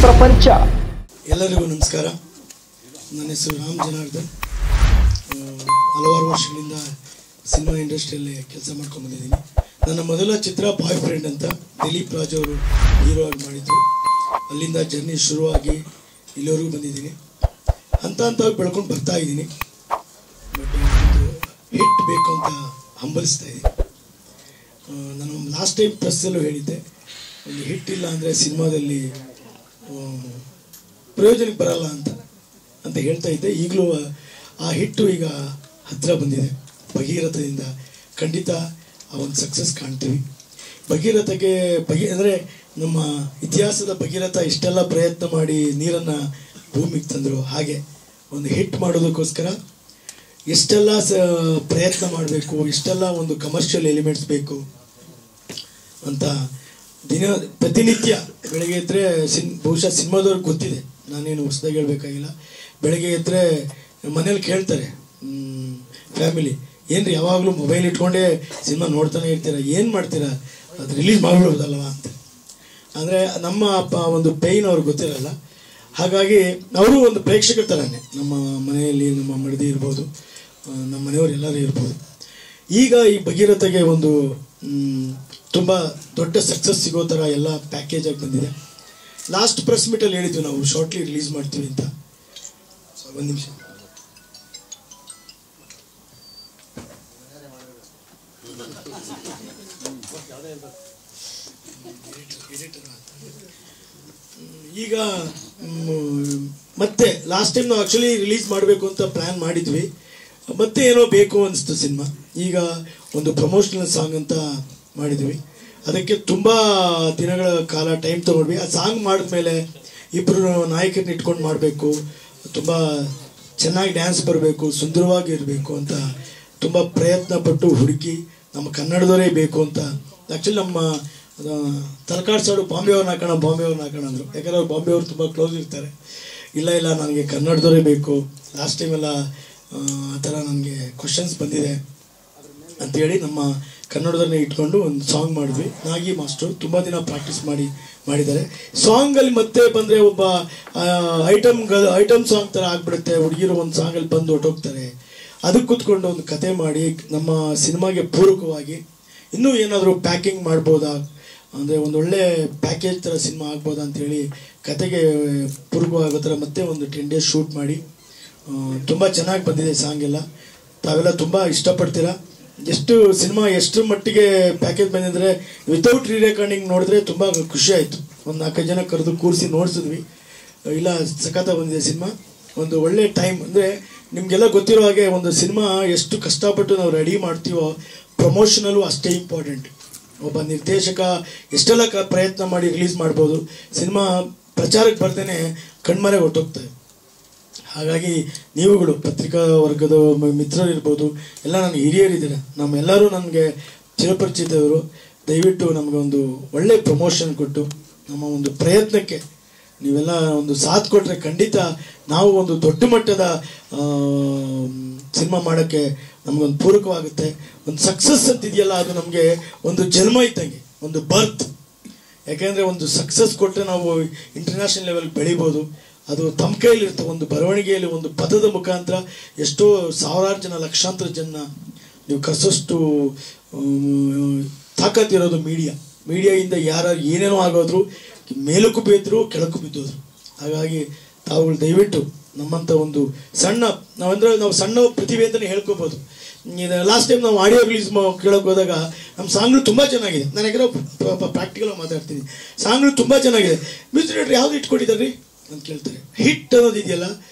ಪ್ರಪಂಚ. ಎಲ್ಲರಿಗೂ ನಮಸ್ಕಾರ. ನನ್ನ ಹೆಸರು ರಾಮ್ ಜನಾರ್ದನ್. ಹಲವಾರು ವರ್ಷಗಳಿಂದ ಸಿನಿಮಾ ಇಂಡಸ್ಟ್ರಿಯಲ್ಲಿ ಕೆಲಸ ಮಾಡ್ಕೊಂಡು ಬಂದಿದ್ದೀನಿ. ನನ್ನ ಮೊದಲ ಚಿತ್ರ ಬಾಯ್ ಫ್ರೆಂಡ್ ಅಂತ ದಿಲೀಪ್ ರಾಜ್ ಅವರು ಹೀರೋ ಆಗಿ ಮಾಡಿದ್ರು. ಅಲ್ಲಿಂದ ಜರ್ನಿ ಶುರುವಾಗಿ ಇಲ್ಲಿವರೆಗೂ ಬಂದಿದ್ದೀನಿ. ಹಂತ ಬೆಳ್ಕೊಂಡು ಬರ್ತಾ ಇದ್ದೀನಿ. ಬಟ್ ಒಂದು ಹಿಟ್ ಬೇಕು ಅಂತ ಹಂಬಲಿಸ್ತಾ ಇದ್ದೀನಿ. ನಾನು ಲಾಸ್ಟ್ ಟೈಮ್ ಪ್ರೆಸ್ಸಲ್ಲೂ ಹೇಳಿದ್ದೆ, ಒಂದು ಹಿಟ್ ಇಲ್ಲ ಅಂದರೆ ಸಿನಿಮಾದಲ್ಲಿ ಪ್ರಯೋಜನಕ್ಕೆ ಬರಲ್ಲ ಅಂತ ಹೇಳ್ತಾ ಇದ್ದೆ. ಈಗಲೂ ಆ ಹಿಟ್ಟು ಈಗ ಹತ್ತಿರ ಬಂದಿದೆ. ಭಗೀರಥದಿಂದ ಖಂಡಿತ ಆ ಒಂದು ಸಕ್ಸಸ್ ಕಾಣ್ತೀವಿ. ಭಗೀರಥಗೆ ಅಂದರೆ ನಮ್ಮ ಇತಿಹಾಸದ ಭಗೀರಥ ಇಷ್ಟೆಲ್ಲ ಪ್ರಯತ್ನ ಮಾಡಿ ನೀರನ್ನು ಭೂಮಿಗೆ ತಂದರು. ಹಾಗೆ ಒಂದು ಹಿಟ್ ಮಾಡೋದಕ್ಕೋಸ್ಕರ ಎಷ್ಟೆಲ್ಲ ಪ್ರಯತ್ನ ಮಾಡಬೇಕು, ಎಷ್ಟೆಲ್ಲ ಒಂದು ಕಮರ್ಷಿಯಲ್ ಎಲಿಮೆಂಟ್ಸ್ ಬೇಕು ಅಂತ ಪ್ರತಿನಿತ್ಯ ಬೆಳಗ್ಗೆ ಎದ್ದರೆ ಬಹುಶಃ ಸಿನಿಮಾದವ್ರಿಗೆ ಗೊತ್ತಿದೆ, ನಾನೇನು ಹೊಸದಾಗಿ ಹೇಳ್ಬೇಕಾಗಿಲ್ಲ. ಬೆಳಗ್ಗೆ ಎದ್ದರೆ ಮನೇಲಿ ಕೇಳ್ತಾರೆ ಫ್ಯಾಮಿಲಿ, ಏನ್ರಿ ಯಾವಾಗಲೂ ಮೊಬೈಲ್ ಇಟ್ಕೊಂಡೇ ಸಿನಿಮಾ ನೋಡ್ತಾನೆ ಇರ್ತೀರಾ, ಏನು ಮಾಡ್ತೀರಾ, ಅದು ರಿಲೀಸ್ ಮಾಡಿಬಿಡ್ಬೋದಲ್ವ ಅಂತ. ಅಂದರೆ ನಮ್ಮ ಒಂದು ಪೇಯ್ನ್ ಅವ್ರಿಗೆ ಗೊತ್ತಿರಲ್ಲ. ಹಾಗಾಗಿ ಅವರು ಒಂದು ಪ್ರೇಕ್ಷಕರ ಥರನೇ ನಮ್ಮ ಮನೆಯಲ್ಲಿ ನಮ್ಮ ಮಡದಿ ಇರ್ಬೋದು, ನಮ್ಮ ಮನೆಯವರು ಎಲ್ಲರೂ ಇರ್ಬೋದು. ಈಗ ಈ ಭಗೀರಥಗೆ ಒಂದು ತುಂಬ ದೊಡ್ಡ ಸಕ್ಸಸ್ ಸಿಗೋ ಥರ ಎಲ್ಲ ಪ್ಯಾಕೇಜ್ ಆಗಿ ಬಂದಿದೆ. ಲಾಸ್ಟ್ ಪ್ರೆಸ್ ಮೀಟಲ್ಲಿ ಹೇಳಿದ್ವಿ ನಾವು ಶಾರ್ಟ್ಲಿ ರಿಲೀಸ್ ಮಾಡ್ತೀವಿ ಅಂತ. ಒಂದು ನಿಮಿಷ. ಈಗ ಮತ್ತೆ ಲಾಸ್ಟ್ ಟೈಮ್ ನಾವು ಆ್ಯಕ್ಚುಲಿ ರಿಲೀಸ್ ಮಾಡಬೇಕು ಅಂತ ಪ್ಲ್ಯಾನ್ ಮಾಡಿದ್ವಿ. ಮತ್ತೆ ಏನೋ ಬೇಕು ಅನಿಸ್ತು ಸಿನಿಮಾ. ಈಗ ಒಂದು ಪ್ರಮೋಷನಲ್ ಸಾಂಗ್ ಅಂತ ಮಾಡಿದ್ವಿ. ಅದಕ್ಕೆ ತುಂಬ ದಿನಗಳ ಕಾಲ ಟೈಮ್ ತೊಗೊಂಡ್ವಿ. ಆ ಸಾಂಗ್ ಮಾಡಿದ್ಮೇಲೆ ಇಬ್ಬರು ನಾಯಕರನ್ನ ಇಟ್ಕೊಂಡು ಮಾಡಬೇಕು, ತುಂಬ ಚೆನ್ನಾಗಿ ಡ್ಯಾನ್ಸ್ ಬರಬೇಕು, ಸುಂದರವಾಗಿ ಇರಬೇಕು ಅಂತ ತುಂಬ ಪ್ರಯತ್ನ ಪಟ್ಟು ಹುಡುಕಿ ನಮ್ಮ ಕನ್ನಡದವರೇ ಬೇಕು ಅಂತ. ಆ್ಯಕ್ಚುಲಿ ನಮ್ಮ ತಲಕಾಡು ಸೈಡು ಬಾಂಬೆಯವ್ರನ್ನ ಹಾಕೋಣ ಅಂದರು. ಯಾಕಂದರೆ ಅವ್ರು ಬಾಂಬೆಯವ್ರು ತುಂಬ ಕ್ಲೋಸ್ ಇರ್ತಾರೆ. ಇಲ್ಲ ನನಗೆ ಕನ್ನಡದವರೇ ಬೇಕು, ಲಾಸ್ಟ್ ಟೈಮೆಲ್ಲ ಆ ಥರ ನನಗೆ ಕ್ವಶನ್ಸ್ ಬಂದಿದೆ ಅಂಥೇಳಿ ನಮ್ಮ ಕನ್ನಡದನ್ನೇ ಇಟ್ಕೊಂಡು ಒಂದು ಸಾಂಗ್ ಮಾಡಿದ್ವಿ. ನಾಗಿ ಮಾಸ್ಟರು ತುಂಬ ದಿನ ಪ್ರಾಕ್ಟೀಸ್ ಮಾಡಿದ್ದಾರೆ. ಸಾಂಗಲ್ಲಿ ಮತ್ತೆ ಬಂದರೆ ಒಬ್ಬ ಐಟಮ್ ಸಾಂಗ್ ಥರ ಆಗಿಬಿಡುತ್ತೆ. ಹುಡುಗಿರು ಒಂದು ಸಾಂಗಲ್ಲಿ ಬಂದು ಹೊಟ್ಟೋಗ್ತಾರೆ. ಅದಕ್ಕೆ ಕೂತ್ಕೊಂಡು ಒಂದು ಕತೆ ಮಾಡಿ ನಮ್ಮ ಸಿನಿಮಾಗೆ ಪೂರಕವಾಗಿ ಇನ್ನೂ ಏನಾದರೂ ಪ್ಯಾಕಿಂಗ್ ಮಾಡ್ಬೋದಾ, ಅಂದರೆ ಒಂದೊಳ್ಳೆ ಪ್ಯಾಕೇಜ್ ಥರ ಸಿನಿಮಾ ಆಗ್ಬೋದಾ ಅಂಥೇಳಿ ಕತೆಗೆ ಪೂರಕವಾಗೋ ಥರ ಮತ್ತೆ ಒಂದು 10 days ಶೂಟ್ ಮಾಡಿ ತುಂಬ ಚೆನ್ನಾಗಿ ಬಂದಿದೆ ಸಾಂಗ್ ಎಲ್ಲ. ತಾವೆಲ್ಲ ತುಂಬ ಇಷ್ಟಪಡ್ತೀರಾ. ಸಿನಿಮಾ ಎಷ್ಟು ಮಟ್ಟಿಗೆ ಪ್ಯಾಕೇಜ್ ಬಂದಿದ್ರೆ ವಿತೌಟ್ ರೀರೆಕಾರ್ಡಿಂಗ್ ನೋಡಿದ್ರೆ ತುಂಬ ಖುಷಿ ಆಯಿತು. ಒಂದು 4 ಜನ ಕರೆದು ಕೂರಿಸಿ ನೋಡಿಸಿದ್ವಿ. ಇಲ್ಲ ಸಖತ್ತಾಗಿ ಬಂದಿದೆ ಸಿನಿಮಾ. ಒಂದು ಒಳ್ಳೆ ಟೈಮ್. ಅಂದರೆ ನಿಮಗೆಲ್ಲ ಗೊತ್ತಿರೋ ಹಾಗೆ ಒಂದು ಸಿನಿಮಾ ಎಷ್ಟು ಕಷ್ಟಪಟ್ಟು ನಾವು ರೆಡಿ ಮಾಡ್ತೀವೋ ಪ್ರಮೋಷನಲ್ಲೂ ಅಷ್ಟೇ ಇಂಪಾರ್ಟೆಂಟ್. ಒಬ್ಬ ನಿರ್ದೇಶಕ ಎಷ್ಟೆಲ್ಲ ಪ್ರಯತ್ನ ಮಾಡಿ ರಿಲೀಸ್ ಮಾಡ್ಬೋದು, ಸಿನಿಮಾ ಪ್ರಚಾರಕ್ಕೆ ಬರ್ದೇ ಕಣ್ಮರೆ ಹೊರಟೋಗ್ತದೆ. ಹಾಗಾಗಿ ನೀವುಗಳು ಪತ್ರಿಕಾ ವರ್ಗದ ಮಿತ್ರರು ಇರ್ಬೋದು, ಎಲ್ಲ ನನಗೆ ಹಿರಿಯರಿದ್ದೀರ, ನಮ್ಮೆಲ್ಲರೂ ನನಗೆ ಚಿರಪರಿಚಿತವರು. ದಯವಿಟ್ಟು ನಮಗೆ ಒಂದು ಒಳ್ಳೆ ಪ್ರಮೋಷನ್ ಕೊಟ್ಟು ನಮ್ಮ ಒಂದು ಪ್ರಯತ್ನಕ್ಕೆ ನೀವೆಲ್ಲ ಒಂದು ಸಾಥ್ ಕೊಟ್ಟರೆ ಖಂಡಿತ ನಾವು ಒಂದು ದೊಡ್ಡ ಮಟ್ಟದ ಸಿನಿಮಾ ಮಾಡೋಕ್ಕೆ ನಮಗೊಂದು ಪೂರಕವಾಗುತ್ತೆ. ಒಂದು ಸಕ್ಸಸ್ ಅಂತಿದೆಯಲ್ಲ, ಅದು ನಮಗೆ ಒಂದು ಜನ್ಮ ಇದ್ದಂಗೆ, ಒಂದು ಬರ್ತ್. ಯಾಕೆಂದರೆ ಒಂದು ಸಕ್ಸಸ್ ಕೊಟ್ಟರೆ ನಾವು ಇಂಟರ್ನ್ಯಾಷನಲ್ ಲೆವೆಲ್ಗೆ ಬೆಳಿಬೋದು. ಅದು ತಮ್ಮ ಕೈಯಲ್ಲಿರುತ್ತೆ. ಒಂದು ಬರವಣಿಗೆಯಲ್ಲಿ ಒಂದು ಪದದ ಮುಖಾಂತರ ಎಷ್ಟೋ ಸಾವಿರಾರು ಜನ, ಲಕ್ಷಾಂತರ ಜನ ನೀವು ಕರೆಸೋಷ್ಟು ತಾಕತ್ತಿರೋದು ಮೀಡಿಯಾಯಿಂದ ಯಾರು ಏನೇನೋ ಆಗೋದ್ರು, ಮೇಲಕ್ಕೂ ಬಿದ್ದರು ಕೆಳಕ್ಕೂ ಬಿದ್ದೋದ್ರು. ಹಾಗಾಗಿ ತಾವುಗಳು ದಯವಿಟ್ಟು ನಮ್ಮಂಥ ಒಂದು ನಾವು ಸಣ್ಣ ಪ್ರತಿಭೆ ಅಂತಲೇ ಹೇಳ್ಕೊಬೋದು. ಲಾಸ್ಟ್ ಟೈಮ್ ನಾವು ಆಡಿಯೋ ರಿಲೀಸ್ ಕೇಳೋಕೆ ಹೋದಾಗ ನಮ್ಮ ಸಾಂಗ್ಗಳು ತುಂಬ ಚೆನ್ನಾಗಿದೆ. ನಾನು ಯಾಕಂದ್ರೆ ಪ್ರಾಕ್ಟಿಕಲ್ ಮಾತಾಡ್ತೀನಿ. ಸಾಂಗ್ಗಳು ತುಂಬ ಚೆನ್ನಾಗಿದೆ. ಮ್ಯೂಸಿಕ್ ಡೈರೆಕ್ಟರ್ ಯಾವ್ದು ಇಟ್ಕೊಂಡಿದ್ದಾರೆ ರೀ ಅಂತ ಕೇಳ್ತಾರೆ. ಹಿಟ್ ಅನ್ನೋದು ಇದೆಯಲ್ಲ,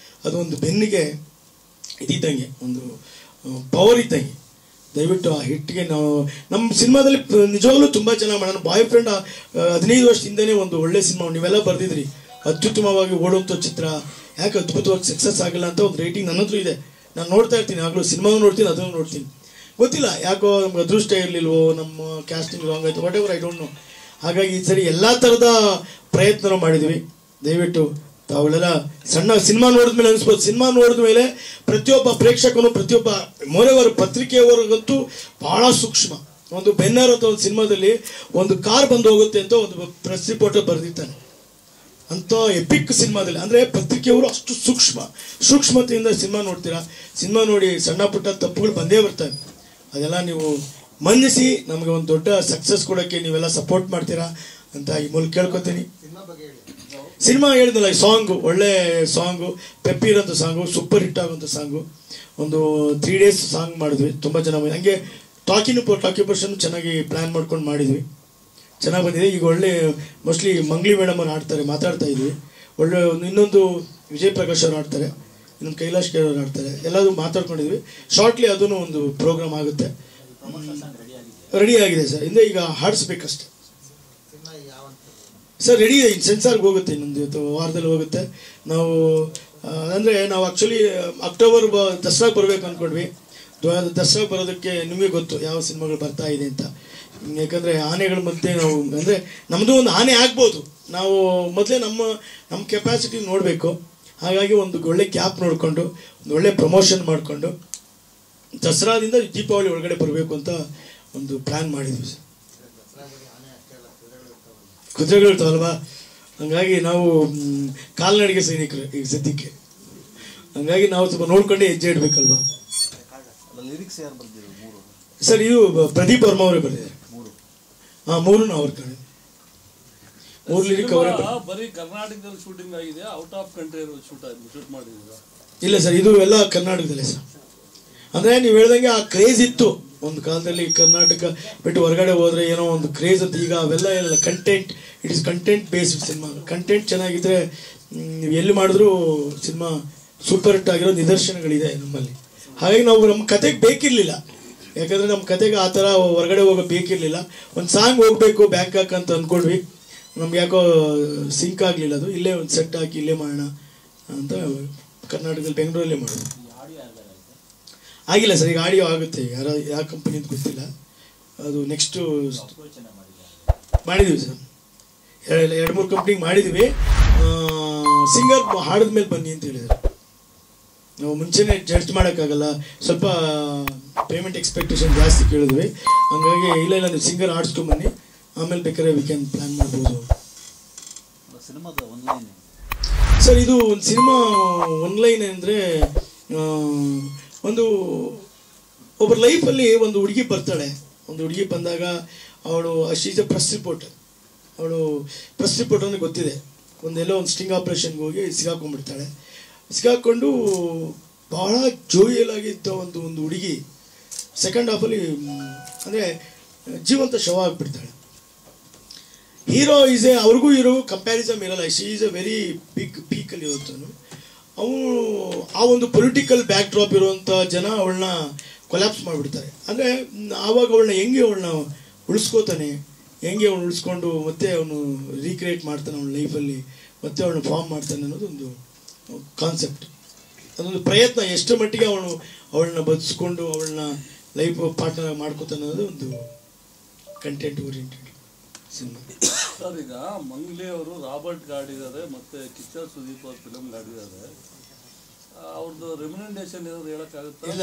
ಅದೊಂದು ಬೆನ್ನಿಗೆ ಇದ್ದಂಗೆ, ಒಂದು ಪವರ್ ಇದ್ದಂಗೆ. ದಯವಿಟ್ಟು ಆ ಹಿಟ್ಗೆ ನಾವು ನಮ್ಮ ಸಿನಿಮಾದಲ್ಲಿ ನಿಜವಾಗ್ಲೂ ತುಂಬ ಚೆನ್ನಾಗಿ ಮಾಡೋಣ. ಬಾಯ್ ಫ್ರೆಂಡ್ 15 ವರ್ಷದಿಂದನೇ ಒಂದು ಒಳ್ಳೆ ಸಿನಿಮಾ ನೀವೆಲ್ಲ ಬರೆದಿದ್ರಿ. ಅತ್ಯುತ್ತಮವಾಗಿ ಓಡುವಂಥ ಚಿತ್ರ, ಯಾಕೆ ಅದ್ಭುತವಾಗಿ ಸಕ್ಸಸ್ ಆಗಿಲ್ಲ ಅಂತ ಒಂದು ರೇಟಿಂಗ್ ನನ್ನ ಹತ್ರ ಇದೆ. ನಾನು ನೋಡ್ತಾ ಇರ್ತೀನಿ, ಆಗಲೂ ಸಿನಿಮಾಗೂ ನೋಡ್ತೀನಿ, ಅದನ್ನು ನೋಡ್ತೀನಿ. ಗೊತ್ತಿಲ್ಲ ಯಾಕೋ ನಮ್ಗೆ ಅದೃಷ್ಟ ಇರಲಿಲ್ವೋ, ನಮ್ಮ ಕ್ಯಾಸ್ಟಿಂಗ್ ರಾಂಗ್ ಆಯಿತು, what ever, I don't know. ಹಾಗಾಗಿ ಈ ಸರಿ ಎಲ್ಲ ಥರದ ಪ್ರಯತ್ನ ಮಾಡಿದ್ವಿ. ದಯವಿಟ್ಟು ತಾವುಗಳೆಲ್ಲ ಸಣ್ಣ ಸಿನಿಮಾ ನೋಡಿದ್ಮೇಲೆ ಅನಿಸ್ಬೋದು, ಸಿನಿಮಾ ನೋಡಿದ್ಮೇಲೆ ಪ್ರತಿಯೊಬ್ಬ ಪ್ರೇಕ್ಷಕನು, ಪ್ರತಿಯೊಬ್ಬ ಮೊರೆವರು ಪತ್ರಿಕೆಯವರಿಗಂತೂ ಭಾಳ ಸೂಕ್ಷ್ಮ. ಒಂದು ಬೆನ್ನರ್ ಅಂತ ಒಂದು ಸಿನಿಮಾದಲ್ಲಿ ಒಂದು ಕಾರ್ ಬಂದು ಹೋಗುತ್ತೆ ಅಂತ ಒಂದು ಪ್ರೆಸ್ ರಿಪೋರ್ಟರ್ ಬರೆದಿರ್ತಾನೆ. ಅಂಥ ಎಪಿಕ್ ಸಿನಿಮಾದಲ್ಲಿ. ಅಂದರೆ ಪತ್ರಿಕೆಯವರು ಅಷ್ಟು ಸೂಕ್ಷ್ಮತೆಯಿಂದ ಸಿನಿಮಾ ನೋಡ್ತೀರಾ. ಸಿನಿಮಾ ನೋಡಿ ಸಣ್ಣ ಪುಟ್ಟ ತಪ್ಪುಗಳು ಬಂದೇ ಬರ್ತವೆ. ಅದೆಲ್ಲ ನೀವು ಮನ್ನಿಸಿ ನಮಗೆ ಒಂದು ದೊಡ್ಡ ಸಕ್ಸಸ್ ಕೊಡೋಕ್ಕೆ ನೀವೆಲ್ಲ ಸಪೋರ್ಟ್ ಮಾಡ್ತೀರಾ ಅಂತ ಈ ಮೂಲಕ ಕೇಳ್ಕೊತೀನಿ. ಸಿನಿಮಾ ಹೇಳಿದ್ನಲ್ಲ, ಈ ಸಾಂಗು ಒಳ್ಳೆ ಸಾಂಗು, ಪೆಪ್ಪಿ ಇರೋಂಥ ಸಾಂಗು, ಸೂಪರ್ ಹಿಟ್ ಆಗೋಂಥ ಸಾಂಗು. ಒಂದು 3 days ಸಾಂಗ್ ಮಾಡಿದ್ವಿ, ತುಂಬ ಚೆನ್ನಾಗಿ. ಹಂಗೆ ಟಾಕಿ ಪರ್ಸನ್ ಚೆನ್ನಾಗಿ ಪ್ಲ್ಯಾನ್ ಮಾಡ್ಕೊಂಡು ಮಾಡಿದ್ವಿ, ಚೆನ್ನಾಗಿ ಬಂದಿದೆ. ಈಗ ಒಳ್ಳೆ ಮೋಸ್ಟ್ಲಿ ಮಂಗ್ಲಿ ಮೇಡಮ್ ಅವ್ರು ಆಡ್ತಾರೆ, ಮಾತಾಡ್ತಾ ಇದ್ವಿ. ಒಳ್ಳೆ ಇನ್ನೊಂದು ವಿಜಯ್ ಪ್ರಕಾಶ್ ಅವ್ರು ಆಡ್ತಾರೆ, ಇನ್ನೊಂದು ಕೈಲಾಶ್ ಕೇರ್ ಅವ್ರು ಆಡ್ತಾರೆ. ಎಲ್ಲದೂ ಮಾತಾಡ್ಕೊಂಡಿದ್ವಿ. ಶಾರ್ಟ್ಲಿ ಅದೂ ಒಂದು ಪ್ರೋಗ್ರಾಮ್ ಆಗುತ್ತೆ, ರೆಡಿ ಆಗಿದೆ ಸರ್. ಹಿಂದೆ ಈಗ ಹಾಡಿಸ್ಬೇಕಷ್ಟೆ ಸರ್. ರೆಡಿ ಇದೆ, ಸೆನ್ಸಾರ್ಗೆ ಹೋಗುತ್ತೆ, ಇನ್ನೊಂದು ವಾರದಲ್ಲಿ ಹೋಗುತ್ತೆ. ನಾವು ಅಂದರೆ ನಾವು ಆ್ಯಕ್ಚುಲಿ ಅಕ್ಟೋಬರ್ ದಸರಾಗೆ ಬರಬೇಕು ಅಂದ್ಕೊಂಡ್ವಿ. ದಸರಾಗೆ ಬರೋದಕ್ಕೆ ನಿಮಗೆ ಗೊತ್ತು ಯಾವ ಸಿನಿಮಾಗಳು ಬರ್ತಾ ಇದೆ ಅಂತ. ಯಾಕಂದರೆ ಆನೆಗಳ ಮಧ್ಯೆ ನಾವು ಅಂದರೆ ನಮ್ಮದು ಒಂದು ಆನೆ ಆಗ್ಬೋದು, ನಾವು ಮೊದಲೇ ನಮ್ಮ ಕೆಪಾಸಿಟಿ ನೋಡಬೇಕು. ಹಾಗಾಗಿ ಒಂದು ಒಳ್ಳೆ ಕ್ಯಾಪ್ ನೋಡಿಕೊಂಡು ಒಂದು ಒಳ್ಳೆ ಪ್ರಮೋಷನ್ ಮಾಡಿಕೊಂಡು ದಸರಾದಿಂದ ದೀಪಾವಳಿ ಒಳಗಡೆ ಬರಬೇಕು ಅಂತ ಒಂದು ಪ್ಲ್ಯಾನ್ ಮಾಡಿದ್ವಿ ಸರ್. ಕುದುರೆಗಳು ಇರ್ತಾವಲ್ವಾ, ಹಂಗಾಗಿ ನಾವು ಕಾಲ್ನಡಿಗೆ ಸೈನಿಕರು ಈಗ ಸದ್ಯಕ್ಕೆ. ಹಂಗಾಗಿ ನಾವು ಸ್ವಲ್ಪ ನೋಡ್ಕೊಂಡೆ ಹೆಜ್ಜೆ ಇಡಬೇಕಲ್ವಾ. ಸರ್ ಇದು ಪ್ರದೀಪ್ ವರ್ಮ ಅವರೇ ಬರೆದಿದ್ದಾರೆ. ಹಾಂ, 3 ಅವ್ರ ಕಡೆ 3 ಲಿರಿಕ್ ಅವರೇ. ಬರೀ ಕರ್ನಾಟಕದಲ್ಲಿ ಶೂಟಿಂಗ್ ಆಗಿದೆ, ಔಟ್ ಆಫ್ ಕಂಟ್ರಿ ಶೂಟ್ ಮಾಡಿದ್ದೀರಾ? ಇಲ್ಲ ಸರ್, ಇದು ಎಲ್ಲ ಕರ್ನಾಟಕದಲ್ಲೇ ಸರ್. ಅಂದರೆ ನೀವು ಹೇಳ್ದಂಗೆ ಆ ಕ್ರೇಜ್ ಇತ್ತು ಒಂದು ಕಾಲದಲ್ಲಿ. ಕರ್ನಾಟಕ ಬಿಟ್ಟು ಹೊರಗಡೆ ಹೋದರೆ ಏನೋ ಒಂದು ಕ್ರೇಜ್ ಅಂತ. ಈಗ ಅವೆಲ್ಲ ಇಲ್ಲ. Content, it is content based cinema. Content ಚೆನ್ನಾಗಿದ್ದರೆ ನೀವು ಎಲ್ಲಿ ಮಾಡಿದ್ರೂ ಸಿನಿಮಾ ಸೂಪರ್ ಹಿಟ್ ಆಗಿರೋ ನಿದರ್ಶನಗಳಿದೆ ನಮ್ಮಲ್ಲಿ. ಹಾಗಾಗಿ ನಾವು ನಮ್ಮ ಕತೆಗೆ ಬೇಕಿರಲಿಲ್ಲ, ಯಾಕಂದರೆ ನಮ್ಮ ಕತೆಗೆ ಆ ಥರ ಹೊರಗಡೆ ಹೋಗೋ ಬೇಕಿರಲಿಲ್ಲ. ಒಂದು ಸಾಂಗ್ ಹೋಗಬೇಕು ಬ್ಯಾಂಕಾಕ್ ಅಂತ ಅಂದ್ಕೊಂಡ್ವಿ, ನಮ್ಗೆ ಯಾಕೋ ಸಿಂಕ್ ಆಗಲಿಲ್ಲ. ಅದು ಇಲ್ಲೇ ಒಂದು ಸೆಟ್ ಹಾಕಿ ಇಲ್ಲೇ ಮಾಡೋಣ ಅಂತ ಕರ್ನಾಟಕದಲ್ಲಿ ಬೆಂಗಳೂರಲ್ಲೇ ಮಾಡೋದು. ಆಗಿಲ್ಲ ಸರ್, ಈಗ ಆಡಿಯೋ ಆಗುತ್ತೆ. ಯಾವ ಕಂಪನಿ ಅಂತ ಗೊತ್ತಿಲ್ಲ, ಅದು ನೆಕ್ಸ್ಟು ಮಾಡಿದ್ದೀವಿ ಸರ್. 2-3 ಕಂಪ್ನಿಗೆ ಮಾಡಿದ್ದೀವಿ. ಸಿಂಗರ್ ಹಾಡಿದ ಮೇಲೆ ಬನ್ನಿ ಅಂತ ಹೇಳಿದರು. ನಾವು ಮುಂಚೆನೇ ಜಡ್ಜ್ ಮಾಡೋಕ್ಕಾಗಲ್ಲ, ಸ್ವಲ್ಪ ಪೇಮೆಂಟ್ ಎಕ್ಸ್ಪೆಕ್ಟೇಷನ್ ಜಾಸ್ತಿ ಕೇಳಿದ್ವಿ. ಹಂಗಾಗಿ ಇಲ್ಲ ನೀವು ಸಿಂಗರ್ ಆಡಿಸ್ಕೊಂಬನ್ನಿ, ಆಮೇಲೆ ಬೇಕಾದ್ರೆ ವೀಕೆಂಡ್ ಪ್ಲ್ಯಾನ್ ಮಾಡ್ಬೋದು. ಸರ್ ಇದು ಒಂದು ಸಿನಿಮಾ ಒನ್ಲೈನ್ ಅಂದರೆ ಒಬ್ಬರ ಲೈಫಲ್ಲಿ ಒಂದು ಹುಡುಗಿ ಬರ್ತಾಳೆ. ಒಂದು ಹುಡುಗಿ ಬಂದಾಗ ಅವಳು ಶೀಸ್ ಎ ಪ್ರೆಸ್ ರಿಪೋರ್ಟರ್. ಅವಳು ಪ್ರೆಸ್ ರಿಪೋರ್ಟರ್ ಅಂದರೆ ಗೊತ್ತಿದೆ. ಒಂದೆಲ್ಲೋ ಒಂದು ಸ್ಟಿಂಗ್ ಆಪ್ರೇಷನ್ಗೆ ಹೋಗಿ ಸಿಗಾಕೊಂಡ್ಬಿಡ್ತಾಳೆ. ಸಿಗಾಕೊಂಡು ಭಾಳ ಜೋಯಿಯಲ್ ಆಗಿದ್ದ ಒಂದು ಹುಡುಗಿ ಸೆಕೆಂಡ್ ಹಾಫಲ್ಲಿ ಅಂದರೆ ಜೀವಂತ ಶವ ಆಗಿಬಿಡ್ತಾಳೆ. ಹೀರೋ ಅವ್ರಿಗೂ ಹೀರೋಗೂ ಕಂಪ್ಯಾರಿಸನ್ ಇರಲ್ಲ. She is a very big ಪೀಕಲ್ಲಿ ಇರುತ್ತಾನು. ಅವನು ಆ ಒಂದು ಪೊಲಿಟಿಕಲ್ ಬ್ಯಾಕ್ ಡ್ರಾಪ್ ಇರುವಂಥ ಜನ ಅವಳನ್ನ ಕೊಲ್ಯಾಪ್ಸ್ ಮಾಡಿಬಿಡ್ತಾರೆ. ಅಂದರೆ ಆವಾಗ ಅವಳನ್ನ ಉಳಿಸ್ಕೋತಾನೆ, ಹೆಂಗೆ ಅವನು ಉಳಿಸ್ಕೊಂಡು ಮತ್ತೆ ಅವನು ರೀಕ್ರಿಯೇಟ್ ಮಾಡ್ತಾನೆ ಅವನ ಲೈಫಲ್ಲಿ, ಮತ್ತೆ ಅವಳನ್ನ ಫಾರ್ಮ್ ಮಾಡ್ತಾನೆ ಅನ್ನೋದೊಂದು ಕಾನ್ಸೆಪ್ಟ್. ಅದೊಂದು ಪ್ರಯತ್ನ, ಎಷ್ಟು ಮಟ್ಟಿಗೆ ಅವಳನ್ನ ಬದುಕಿಸ್ಕೊಂಡು ಅವಳನ್ನ ಲೈಫ್ ಪಾರ್ಟ್ನರ್ ಮಾಡ್ಕೋತಾನೆ ಅನ್ನೋದು ಒಂದು ಕಂಟೆಂಟ್ ಓರಿಯೆಂಟೆಡ್ ಸಿನಿಮಾ. ಸರ್ ಈಗ ಮಂಗ್ಲಿ ಅವರು ರಾಬರ್ಟ್ ಗಾಡಿದ್ದಾರೆ, ಮತ್ತೆ ಕಿಚ್ಚರ್ ಸುದೀಪ್ ಅವ್ರ ಫಿಲಮ್ ಗಾಡಿದ್ದಾರೆ. ಅವ್ರದ್ದು ರೆಮ್ಯುನರೇಷನ್ ಏನಾದ್ರು ಹೇಳಕ್ಕಾಗುತ್ತಾ? ಇಲ್ಲ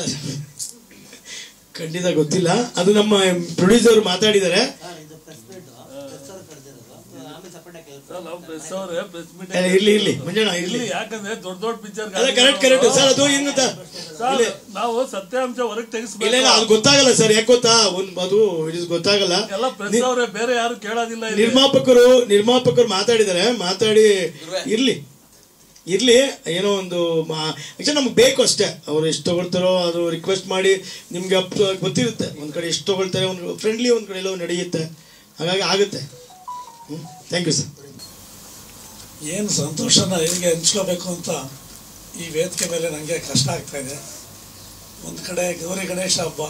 ಖಂಡಿತ ಗೊತ್ತಿಲ್ಲ, ಅದು ನಮ್ಮ ಪ್ರೊಡ್ಯೂಸರ್ ಮಾತಾಡಿದ್ದಾರೆ. ಇರ್ಲಿ ಮಂಜಣ್ಣ ಇರ್ಲಿ, ಯಾಕಂದ್ರೆ ದೊಡ್ಡ ಪಿಕ್ಚರ್ ಕರೆಕ್ಟ್ ಸರ್. ಅದು ಏನು ಗೊತ್ತಾ, ನಾವು ಸತ್ಯಾಂಶ ಹೊರಗೆ ತೆಗಿಸ್ಬೇಕು. ಇಲ್ಲ ಅದು ಗೊತ್ತಾಗಲ್ಲ ಸರ್. ಯಾಕೆ ಗೊತ್ತಾ, ಅದು ಗೊತ್ತಾಗಲ್ಲ. ಎಲ್ಲ ಪ್ರೆಸ್ ಅವರೇ, ಬೇರೆ ಯಾರು ಕೇಳೋದಿಲ್ಲ. ನಿರ್ಮಾಪಕರು ಮಾತಾಡಿ ಇರ್ಲಿ ಏನೋ ಒಂದು ಆಕ್ಚುಲಿ ನಮ್ಗೆ ಬೇಕು ಅಷ್ಟೇ. ಅವ್ರು ಎಷ್ಟು ತಗೊಳ್ತಾರೋ ಅದು ರಿಕ್ವೆಸ್ಟ್ ಮಾಡಿ ನಿಮ್ಗೆ ಗೊತ್ತಿರುತ್ತೆ. ಒಂದು ಕಡೆ ಎಷ್ಟು ತಗೊಳ್ತಾರೆ, ಒಂದು ಫ್ರೆಂಡ್ಲಿ, ಒಂದು ಕಡೆ ಎಲ್ಲೋ ನಡೆಯುತ್ತೆ. ಹಾಗಾಗಿ ಆಗುತ್ತೆ. Thank you sir. ಏನು ಸಂತೋಷನ ಹೇಗೆ ಹಂಚ್ಕೋಬೇಕು ಅಂತ ಈ ವೇದಿಕೆ ಮೇಲೆ ನನಗೆ ಕಷ್ಟ ಆಗ್ತಾ ಇದೆ. ಒಂದು ಕಡೆ ಗೌರಿ ಗಣೇಶ ಹಬ್ಬ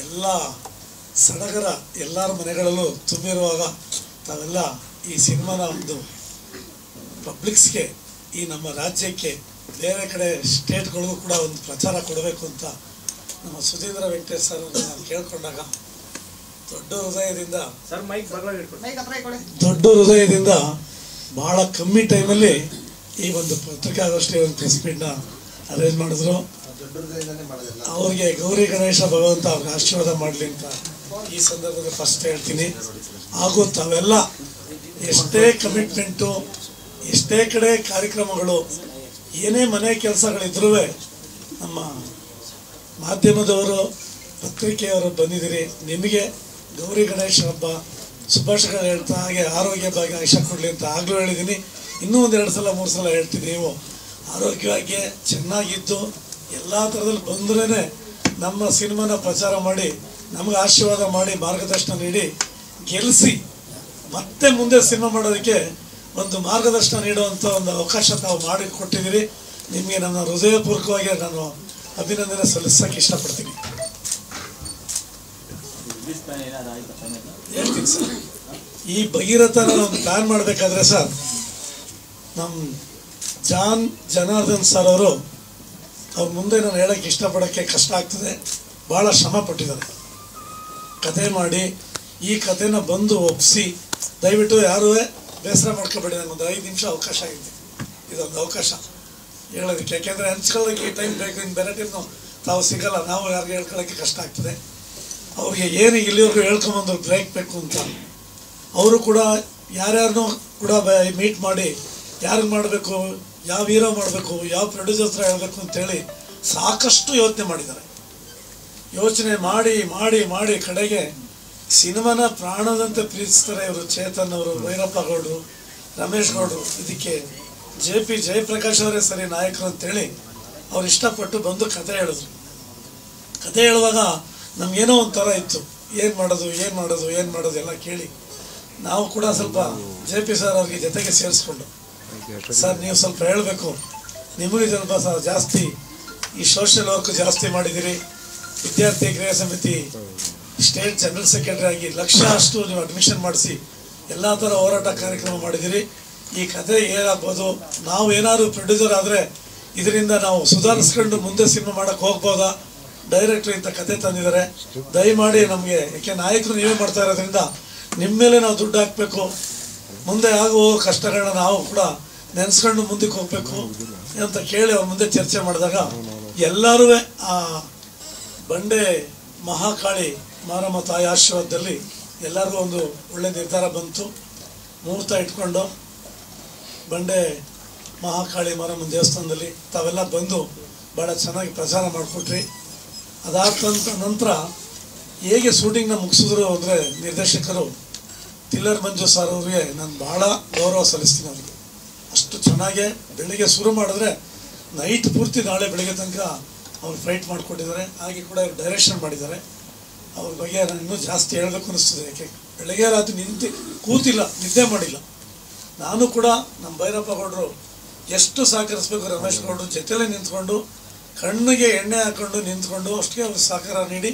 ಎಲ್ಲ ಸಡಗರ ಎಲ್ಲರ ಮನೆಗಳಲ್ಲೂ ತುಂಬಿರುವಾಗ ತಾವೆಲ್ಲ ಈ ಸಿನಿಮಾನ ಒಂದು ಪಬ್ಲಿಕ್ಸ್ಗೆ, ಈ ನಮ್ಮ ರಾಜ್ಯಕ್ಕೆ, ಬೇರೆ ಕಡೆ ಸ್ಟೇಟ್ಗಳಿಗೂ ಕೂಡ ಒಂದು ಪ್ರಚಾರ ಕೊಡಬೇಕು ಅಂತ ನಮ್ಮ ಸುಧೀಂದ್ರ ವೆಂಕಟೇಶ್ ಸರ್ ನಾನು ಕೇಳ್ಕೊಂಡಾಗ ದೊಡ್ಡ ಹೃದಯದಿಂದ ಭಾಳ ಕಮ್ಮಿ ಟೈಮಲ್ಲಿ ಈ ಒಂದು ಪತ್ರಿಕಾಗೋಷ್ಠಿ ಒಂದು ಪ್ರೆಸ್ ಮೀಟ್ನ ಅರೇಂಜ್ ಮಾಡಿದ್ರು. ಅವ್ರಿಗೆ ಗೌರಿ ಗಣೇಶ ಭಗವಂತ ಅವ್ರಿಗೆ ಆಶೀರ್ವಾದ ಮಾಡಲಿ ಅಂತ ಈ ಸಂದರ್ಭದಲ್ಲಿ ಫಸ್ಟ್ ಹೇಳ್ತೀನಿ. ಹಾಗೂ ತಾವೆಲ್ಲ ಎಷ್ಟೇ ಕಮಿಟ್ಮೆಂಟು ಎಷ್ಟೇ ಕಡೆ ಕಾರ್ಯಕ್ರಮಗಳು ಏನೇ ಮನೆ ಕೆಲಸಗಳಿದ್ರೂ ನಮ್ಮ ಮಾಧ್ಯಮದವರು ಪತ್ರಿಕೆಯವರು ಬಂದಿದ್ದೀರಿ. ನಿಮಗೆ ಗೌರಿ ಗಣೇಶ ಹಬ್ಬ ಶುಭಾಶಯಗಳು ಹೇಳ್ತಾ ಹಾಗೆ ಆರೋಗ್ಯ ಭಾಗ್ಯ ಆಯುಷ್ಯ ಕೊಡಲಿ ಅಂತ ಆಗಲೂ ಹೇಳಿದ್ದೀನಿ. ಇನ್ನೂ ಒಂದು 2 ಸಲ 3 ಸಲ ಹೇಳ್ತೀನಿ. ನೀವು ಆರೋಗ್ಯವಾಗಿ ಚೆನ್ನಾಗಿದ್ದು ಎಲ್ಲ ಥರದಲ್ಲಿ ಬಂದ್ರೇ ನಮ್ಮ ಸಿನಿಮಾನ ಪ್ರಚಾರ ಮಾಡಿ ನಮಗೆ ಆಶೀರ್ವಾದ ಮಾಡಿ ಮಾರ್ಗದರ್ಶನ ನೀಡಿ ಗೆಲ್ಲಿಸಿ ಮತ್ತೆ ಮುಂದೆ ಸಿನಿಮಾ ಮಾಡೋದಕ್ಕೆ ಒಂದು ಮಾರ್ಗದರ್ಶನ ನೀಡುವಂಥ ಒಂದು ಅವಕಾಶ ತಾವು ಮಾಡಿ ಕೊಟ್ಟಿದ್ದೀರಿ. ನಿಮಗೆ ನನ್ನ ಹೃದಯಪೂರ್ವಕವಾಗಿ ನಾನು ಅಭಿನಂದನೆ ಸಲ್ಲಿಸೋಕ್ಕೆ ಇಷ್ಟಪಡ್ತೀನಿ. ಹೇಳ್ತೀನಿ ಸರ್, ಈ ಭಗೀರಥನ ಒಂದು ಪ್ಲಾನ್ ಮಾಡಬೇಕಾದ್ರೆ ಸರ್, ನಮ್ಮ ಜನಾರ್ದನ್ ಸರ್ ಅವರು ಅವ್ರ ಮುಂದೆ ನಾನು ಹೇಳೋಕ್ಕೆ ಇಷ್ಟಪಡೋಕ್ಕೆ ಕಷ್ಟ ಆಗ್ತದೆ. ಭಾಳ ಶ್ರಮ ಪಟ್ಟಿದ್ದಾರೆ ಕತೆ ಮಾಡಿ. ಈ ಕಥೆನ ಬಂದು ಒಪ್ಪಿಸಿ ದಯವಿಟ್ಟು ಯಾರೂ ಬೇಸರ ಮಾಡ್ಕೋಬೇಡಿ. ನನಗೊಂದು 5 ನಿಮಿಷ ಅವಕಾಶ ಆಗಿದೆ, ಇದೊಂದು ಅವಕಾಶ ಹೇಳೋದಕ್ಕೆ. ಯಾಕೆಂದರೆ ಹಂಚ್ಕೊಳ್ಳೋಕ್ಕೆ ಈ ಟೈಮ್ ಬೇಕು, ಇನ್ನು ಬೇರೆ ಟೈಮ್ ತಾವು ಸಿಗಲ್ಲ. ನಾವು ಯಾರಿಗೆ ಹೇಳ್ಕೊಳ್ಳೋಕ್ಕೆ ಕಷ್ಟ ಆಗ್ತದೆ. ಅವ್ರಿಗೆ ಏನು ಇಲ್ಲಿವರೆಗೂ ಹೇಳ್ಕೊಂಬಂದ್ರು ಬ್ರೇಕ್ ಬೇಕು ಅಂತ, ಅವರು ಕೂಡ ಯಾರ್ಯಾರನ್ನೂ ಕೂಡ ಮೀಟ್ ಮಾಡಿ ಯಾರಿಗೆ ಮಾಡಬೇಕು, ಯಾವ ಹೀರೋ ಮಾಡಬೇಕು, ಯಾವ ಪ್ರೊಡ್ಯೂಸರ್ ಹತ್ರ ಹೇಳಬೇಕು ಅಂತೇಳಿ ಸಾಕಷ್ಟು ಯೋಚನೆ ಮಾಡಿದ್ದಾರೆ. ಯೋಚನೆ ಮಾಡಿ ಮಾಡಿ ಮಾಡಿ ಕಡೆಗೆ ಸಿನಿಮಾನ ಪ್ರಾಣದಂತೆ ಪ್ರೀತಿಸ್ತಾರೆ ಇವರು. ಚೇತನ್ ಅವರು, ಭೈರಪ್ಪ ಗೌಡರು, ರಮೇಶ್ ಗೌಡರು, ಇದಕ್ಕೆ JP ಜಯಪ್ರಕಾಶ್ ಅವರೇ ಸರಿ ನಾಯಕರು ಅಂತೇಳಿ ಅವ್ರು ಇಷ್ಟಪಟ್ಟು ಬಂದು ಕತೆ ಹೇಳಿದ್ರು. ಕತೆ ಹೇಳುವಾಗ ನಮಗೇನೋ ಒಂಥರ ಇತ್ತು, ಏನು ಮಾಡೋದು ಎಲ್ಲ ಕೇಳಿ ನಾವು ಕೂಡ ಸ್ವಲ್ಪ JP ಸರ್ ಅವ್ರಿಗೆ ಜೊತೆಗೆ ಸೇರಿಸ್ಕೊಂಡು, ಸರ್ ನೀವು ಸ್ವಲ್ಪ ಹೇಳಬೇಕು, ನಿಮಗೆ ಸ್ವಲ್ಪ ಜಾಸ್ತಿ ಈ ಸೋಷಿಯಲ್ ವರ್ಕ್ ಜಾಸ್ತಿ ಮಾಡಿದ್ದೀರಿ. ವಿದ್ಯಾರ್ಥಿ ಗೃಹ ಸಮಿತಿ ಸ್ಟೇಟ್ ಜನರಲ್ ಸೆಕ್ರೆಟರಿ ಆಗಿ ಲಕ್ಷ ಅಷ್ಟು ನೀವು ಅಡ್ಮಿಷನ್ ಮಾಡಿಸಿ ಎಲ್ಲ ಥರ ಹೋರಾಟ ಕಾರ್ಯಕ್ರಮ ಮಾಡಿದ್ದೀರಿ. ಈ ಕತೆ ಏನಾಗ್ಬೋದು, ನಾವು ಏನಾದ್ರು ಪ್ರೊಡ್ಯೂಸರ್ ಆದರೆ ಇದರಿಂದ ನಾವು ಸುಧಾರಿಸ್ಕೊಂಡು ಮುಂದೆ ಸಿನಿಮಾ ಮಾಡೋಕ್ಕೆ ಹೋಗ್ಬೋದಾ, ಡೈರೆಕ್ಟ್ರು ಇಂಥ ಕತೆ ತಂದಿದ್ದಾರೆ, ದಯಮಾಡಿ ನಮಗೆ, ಯಾಕೆ ನಾಯಕರು ನೀವೇ ಮಾಡ್ತಾ ಇರೋದ್ರಿಂದ ನಿಮ್ಮ ಮೇಲೆ ನಾವು ದುಡ್ಡು ಹಾಕಬೇಕು, ಮುಂದೆ ಆಗುವ ಕಷ್ಟಗಳನ್ನ ನಾವು ಕೂಡ ನೆನೆಸ್ಕೊಂಡು ಮುಂದಕ್ಕೆ ಹೋಗ್ಬೇಕು ಅಂತ ಕೇಳಿ ಅವ್ರ ಮುಂದೆ ಚರ್ಚೆ ಮಾಡಿದಾಗ ಎಲ್ಲರೂ ಆ ಬಂಡೆ ಮಹಾಕಾಳಿ ಮಾರಮ್ಮ ತಾಯಿ ಆಶೀರ್ವಾದದಲ್ಲಿ ಎಲ್ಲರಿಗೂ ಒಂದು ಒಳ್ಳೆ ನಿರ್ಧಾರ ಬಂತು. ಮುಹೂರ್ತ ಇಟ್ಕೊಂಡು ಬಂಡೆ ಮಹಾಕಾಳಿ ಮಾರಮ್ಮನ ದೇವಸ್ಥಾನದಲ್ಲಿ ತಾವೆಲ್ಲ ಬಂದು ಭಾಳ ಚೆನ್ನಾಗಿ ಪ್ರಚಾರ ಮಾಡಿಕೊಟ್ರಿ. ಅದಾದ ನಂತರ ಹೇಗೆ ಶೂಟಿಂಗ್ನ ಮುಗಿಸಿದ್ರು ಅಂದರೆ ನಿರ್ದೇಶಕರು ತಿಲ್ಲರ್ ಮಂಜು ಸರ್ ಅವ್ರಿಗೆ ನಾನು ಭಾಳ ಗೌರವ ಸಲ್ಲಿಸ್ತೀನಿ. ಅವ್ರಿಗೆ ಅಷ್ಟು ಚೆನ್ನಾಗೆ ಬೆಳಿಗ್ಗೆ ಶುರು ಮಾಡಿದ್ರೆ ನೈಟ್ ಪೂರ್ತಿ ನಾಳೆ ಬೆಳಿಗ್ಗೆ ತನಕ ಅವ್ರು ಫೈಟ್ ಮಾಡಿಕೊಟ್ಟಿದ್ದಾರೆ. ಹಾಗೆ ಕೂಡ ಅವ್ರು ಡೈರೆಕ್ಷನ್ ಮಾಡಿದ್ದಾರೆ. ಅವ್ರ ಬಗ್ಗೆ ನಾನು ಇನ್ನೂ ಜಾಸ್ತಿ ಹೇಳಬೇಕು ಅನ್ನಿಸ್ತದೆ. ಯಾಕೆ ಬೆಳಗ್ಗೆ ರಾತ್ರಿ ಕೂತಿಲ್ಲ, ನಿದ್ದೆ ಮಾಡಿಲ್ಲ. ನಾನು ಕೂಡ ನಮ್ಮ ಭೈರಪ್ಪ ಗೌಡರು ಎಷ್ಟು ಸಹಕರಿಸ್ಬೇಕು, ರಮೇಶ್ ಗೌಡರು ಜೊತೆಲೇ ನಿಂತ್ಕೊಂಡು ಕಣ್ಣಿಗೆ ಎಣ್ಣೆ ಹಾಕ್ಕೊಂಡು ನಿಂತ್ಕೊಂಡು ಅಷ್ಟೇ ಅವ್ರಿಗೆ ಸಹಕಾರ ನೀಡಿ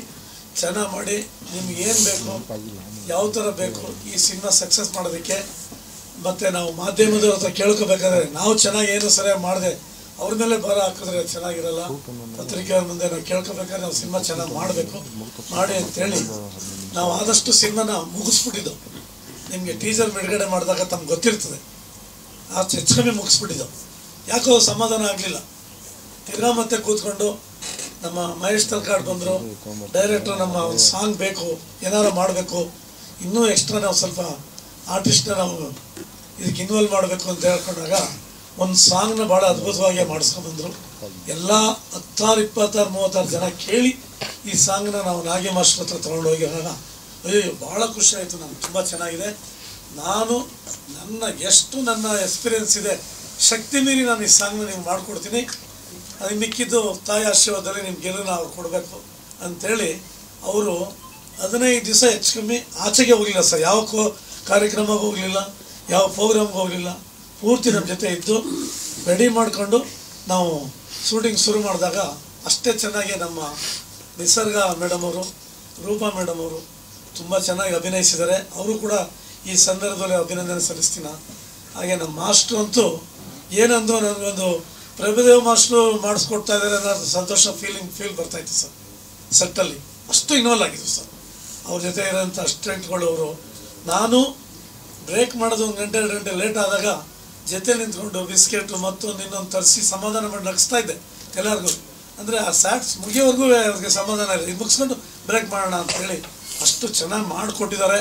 ಚೆನ್ನಾಗಿ ಮಾಡಿ ನಿಮ್ಗೆ ಏನು ಬೇಕು, ಯಾವ ಥರ ಬೇಕು ಈ ಸಿನಿಮಾ ಸಕ್ಸಸ್ ಮಾಡೋದಕ್ಕೆ. ಮತ್ತು ನಾವು ಮಾಧ್ಯಮದವ್ರ ಹತ್ರ ಕೇಳ್ಕೋಬೇಕಾದ್ರೆ ನಾವು ಚೆನ್ನಾಗಿ ಏನು ಸರಿಯಾಗಿ ಮಾಡಿದೆ ಅವ್ರ ಮೇಲೆ ಭಾರ ಹಾಕಿದ್ರೆ ಚೆನ್ನಾಗಿರಲ್ಲ. ಪತ್ರಿಕೆಯವ್ರ ಮುಂದೆ ನಾವು ಕೇಳ್ಕೋಬೇಕಾದ್ರೆ ನಾವು ಸಿನಿಮಾ ಚೆನ್ನಾಗಿ ಮಾಡಬೇಕು ಮಾಡಿ ಅಂತೇಳಿ ನಾವು ಆದಷ್ಟು ಸಿನಿಮಾನ ಮುಗಿಸ್ಬಿಟ್ಟಿದ್ದು. ನಿಮಗೆ ಟೀಸರ್ ಬಿಡುಗಡೆ ಮಾಡಿದಾಗ ತಮ್ಗೆ ಗೊತ್ತಿರ್ತದೆ, ಹೆಚ್ಚು ಕಮ್ಮಿ ಮುಗಿಸ್ಬಿಟ್ಟಿದ್ದು. ಯಾಕೋ ಸಮಾಧಾನ ಆಗಲಿಲ್ಲ. ತಿರ್ಗಾ ಮತ್ತೆ ಕೂತ್ಕೊಂಡು ನಮ್ಮ ಮಹೇಶ್ ತಲ್ಕಾಡ್ ಬಂದರು, ಡೈರೆಕ್ಟ್ರು ನಮ್ಮ ಒಂದು ಸಾಂಗ್ ಬೇಕು, ಏನಾರು ಮಾಡಬೇಕು, ಇನ್ನೂ ಎಕ್ಸ್ಟ್ರಾ ನಾವು ಸ್ವಲ್ಪ ಆರ್ಟಿಸ್ಟ್ನ ನಾವು ಇದಕ್ಕೆ ಇನ್ವಾಲ್ವ್ ಮಾಡಬೇಕು ಅಂತ ಹೇಳ್ಕೊಂಡಾಗ ಒಂದು ಸಾಂಗ್ನ ಭಾಳ ಅದ್ಭುತವಾಗಿ ಮಾಡಿಸ್ಕೊಂಡ್ಬಂದರು. ಎಲ್ಲ 16, 26, 36 ಜನ ಕೇಳಿ ಈ ಸಾಂಗ್ನ ನಾವು ನಾಗಿ ಮಾಸ್ಟರ್ ಹತ್ರ ತೊಗೊಂಡೋಗಿವಾಗ ಅಯ್ಯೋ ಭಾಳ ಖುಷಿ ಆಯಿತು. ನಮ್ಗೆ ತುಂಬ ಚೆನ್ನಾಗಿದೆ. ನಾನು ನನ್ನ ಎಕ್ಸ್ಪೀರಿಯೆನ್ಸ್ ಇದೆ, ಶಕ್ತಿ ಮೀರಿ ನಾನು ಈ ಸಾಂಗ್ನ ನೀವು ಮಾಡಿಕೊಡ್ತೀನಿ, ಅದಕ್ಕೆ ಮಿಕ್ಕಿದ್ದು ತಾಯಿ ಆಶೀರ್ವಾದದಲ್ಲಿ ನಿಮ್ಗೆ ಗೆಲುವು ಅವ್ರು ಕೊಡಬೇಕು ಅಂಥೇಳಿ ಅವರು 15 ದಿವಸ ಹೆಚ್ಚು ಕಮ್ಮಿ ಆಚೆಗೆ ಹೋಗಲಿಲ್ಲ ಸರ್. ಯಾವ ಕಾರ್ಯಕ್ರಮಕ್ಕೆ ಹೋಗಲಿಲ್ಲ, ಯಾವ ಪ್ರೋಗ್ರಾಮ್ಗೆ ಹೋಗಲಿಲ್ಲ, ಪೂರ್ತಿ ನಮ್ಮ ಜೊತೆ ಇದ್ದು ರೆಡಿ ಮಾಡಿಕೊಂಡು ನಾವು ಶೂಟಿಂಗ್ ಶುರು ಮಾಡಿದಾಗ ಅಷ್ಟೇ ಚೆನ್ನಾಗಿ ನಮ್ಮ ನಿಸರ್ಗ ಮೇಡಮ್ ಅವರು, ರೂಪಾ ಮೇಡಮ್ ಅವರು ತುಂಬ ಚೆನ್ನಾಗಿ ಅಭಿನಯಿಸಿದ್ದಾರೆ. ಅವರು ಕೂಡ ಈ ಸಂದರ್ಭದಲ್ಲಿ ಅಭಿನಂದನೆ ಸಲ್ಲಿಸ್ತೀನಿ. ಹಾಗೆ ನಮ್ಮ ಮಾಸ್ಟ್ರು ಅಂತೂ ಏನಂದು ನನಗೊಂದು ಪ್ರಭುದೇವ್ ಮಾಸ್ಟ್ರು ಮಾಡಿಸ್ಕೊಡ್ತಾ ಇದ್ದಾರೆ ಅನ್ನೋ ಸಂತೋಷ ಫೀಲ್ ಬರ್ತಾಯಿತ್ತು ಸರ್. ಸೆಟ್ಟಲ್ಲಿ ಅಷ್ಟು ಇನ್ವಾಲ್ವ್ ಆಗಿದ್ರು ಸರ್. ಅವ್ರ ಜೊತೆ ಇರೋಂಥ ಅಸ್ಟೆಂಟ್ಗಳು ಅವರು. ನಾನು ಬ್ರೇಕ್ ಮಾಡೋದು 1 ಗಂಟೆ 2 ಗಂಟೆ ಲೇಟ್ ಆದಾಗ ಜೊತೆ ನಿಂತ್ಕೊಂಡು ಬಿಸ್ಕೆಟು ಮತ್ತೊಂದು ಇನ್ನೊಂದು ತರಿಸಿ ಸಮಾಧಾನ ಮಾಡಿ ನಗಿಸ್ತಾ ಇದ್ದೆ ಎಲ್ಲರಿಗೂ. ಅಂದರೆ ಆ ಸ್ಯಾಟ್ಸ್ ಮುಗಿಯೋವರೆಗೂ ಅವ್ರಿಗೆ ಸಮಾಧಾನ ಇಲ್ಲ, ಇದು ಮುಗಿಸ್ಕೊಂಡು ಬ್ರೇಕ್ ಮಾಡೋಣ ಅಂತೇಳಿ ಅಷ್ಟು ಚೆನ್ನಾಗಿ ಮಾಡಿಕೊಟ್ಟಿದ್ದಾರೆ.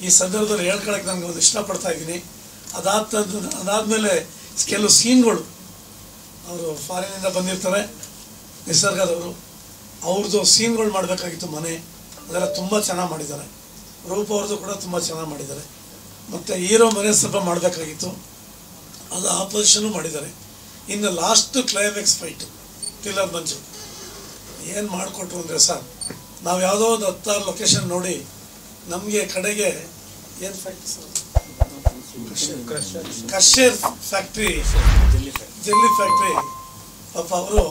ಈ ಸಂದರ್ಭದಲ್ಲಿ ಹೇಳ್ಕೊಳಕ್ಕೆ ನನಗೆ ಒಂದು ಇಷ್ಟಪಡ್ತಾ ಇದ್ದೀನಿ. ಅದಾದಮೇಲೆ ಕೆಲವು ಸೀನ್ಗಳು ಅವರು ಫಾರಿನಿಂದ ಬಂದಿರ್ತಾರೆ ನಿಸರ್ಗದವರು, ಅವ್ರದ್ದು ಸೀನ್ಗಳು ಮಾಡಬೇಕಾಗಿತ್ತು. ಮನೆ ಅದೆಲ್ಲ ತುಂಬ ಚೆನ್ನಾಗಿ ಮಾಡಿದ್ದಾರೆ. ರೂಪ ಅವ್ರದ್ದು ಕೂಡ ತುಂಬ ಚೆನ್ನಾಗಿ ಮಾಡಿದ್ದಾರೆ. ಮತ್ತು ಹೀರೋ ಮನೆ ಸ್ವಲ್ಪ ಮಾಡಬೇಕಾಗಿತ್ತು, ಅದು ಆಪೋಸಿಷನು ಮಾಡಿದ್ದಾರೆ. ಇನ್ನು ಲಾಸ್ಟ್ ಕ್ಲೈಮ್ಯಾಕ್ಸ್ ಫೈಟು ಟಿಲ್ಲರ್ ಮಂಜು ಏನು ಮಾಡಿಕೊಟ್ರು ಅಂದರೆ ಸರ್, ನಾವು ಯಾವುದೋ ಒಂದು 10 ಲೊಕೇಶನ್ ನೋಡಿ ನಮಗೆ ಕಡೆಗೆ ಏನು ಫ್ಯಾಕ್ಟ್ರಿ ಸರ್, ಕಶ್ಯರ್ ಫ್ಯಾಕ್ಟ್ರಿ, ಜೆಲ್ಲಿ ಫ್ಯಾಕ್ಟ್ರಿ. ಪಾಪ ಅವರು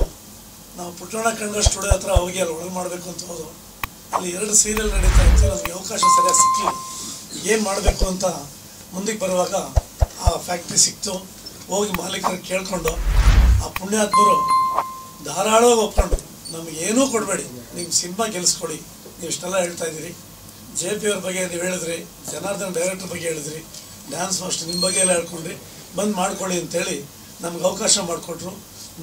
ನಾವು ಪುಟ್ಟಣ ಕನ್ನಡ ಸ್ಟುಡಿಯೋ ಹತ್ರ ಹೋಗಿ ಅಲ್ಲಿ ಒಳಗೆ ಮಾಡಬೇಕು ಅಂತ ಹೋದು, ಅಲ್ಲಿ 2 ಸೀರಿಯಲ್ ನಡೀತಾ ಇತ್ತು. ನಮಗೆ ಅವಕಾಶ ಸರಿಯಾಗಿ ಸಿಕ್ಕಲಿಲ್ಲ. ಏನು ಮಾಡಬೇಕು ಅಂತ ಮುಂದಕ್ಕೆ ಬರುವಾಗ ಆ ಫ್ಯಾಕ್ಟ್ರಿ ಸಿಕ್ತು. ಹೋಗಿ ಮಾಲೀಕರಿಗೆ ಕೇಳಿಕೊಂಡು ಆ ಪುಣ್ಯಾತ್ಮರು ಧಾರಾಳವಾಗಿ ಒಪ್ಕೊಂಡು ನಮಗೇನೂ ಕೊಡಬೇಡಿ, ನಿಮ್ಮ ಸಿನಿಮಾ ಗೆಲ್ಲಿಸ್ಕೊಡಿ, ನೀವು ಇಷ್ಟೆಲ್ಲ ಹೇಳ್ತಾ ಇದ್ದೀರಿ, ಜೆ ಪಿ ಅವ್ರ ಬಗ್ಗೆ ನೀವು ಹೇಳಿದ್ರಿ, ಜನಾರ್ದನ್ ಡೈರೆಕ್ಟರ್ ಬಗ್ಗೆ ಹೇಳಿದ್ರಿ, ಡ್ಯಾನ್ಸ್ ಮಾಸ್ಟರ್ ನಿಮ್ಮ ಬಗ್ಗೆ ಎಲ್ಲ ಹೇಳ್ಕೊಂಡ್ರಿ, ಬಂದು ಮಾಡ್ಕೊಳ್ಳಿ ಅಂತೇಳಿ ನಮ್ಗೆ ಅವಕಾಶ ಮಾಡಿಕೊಟ್ರು.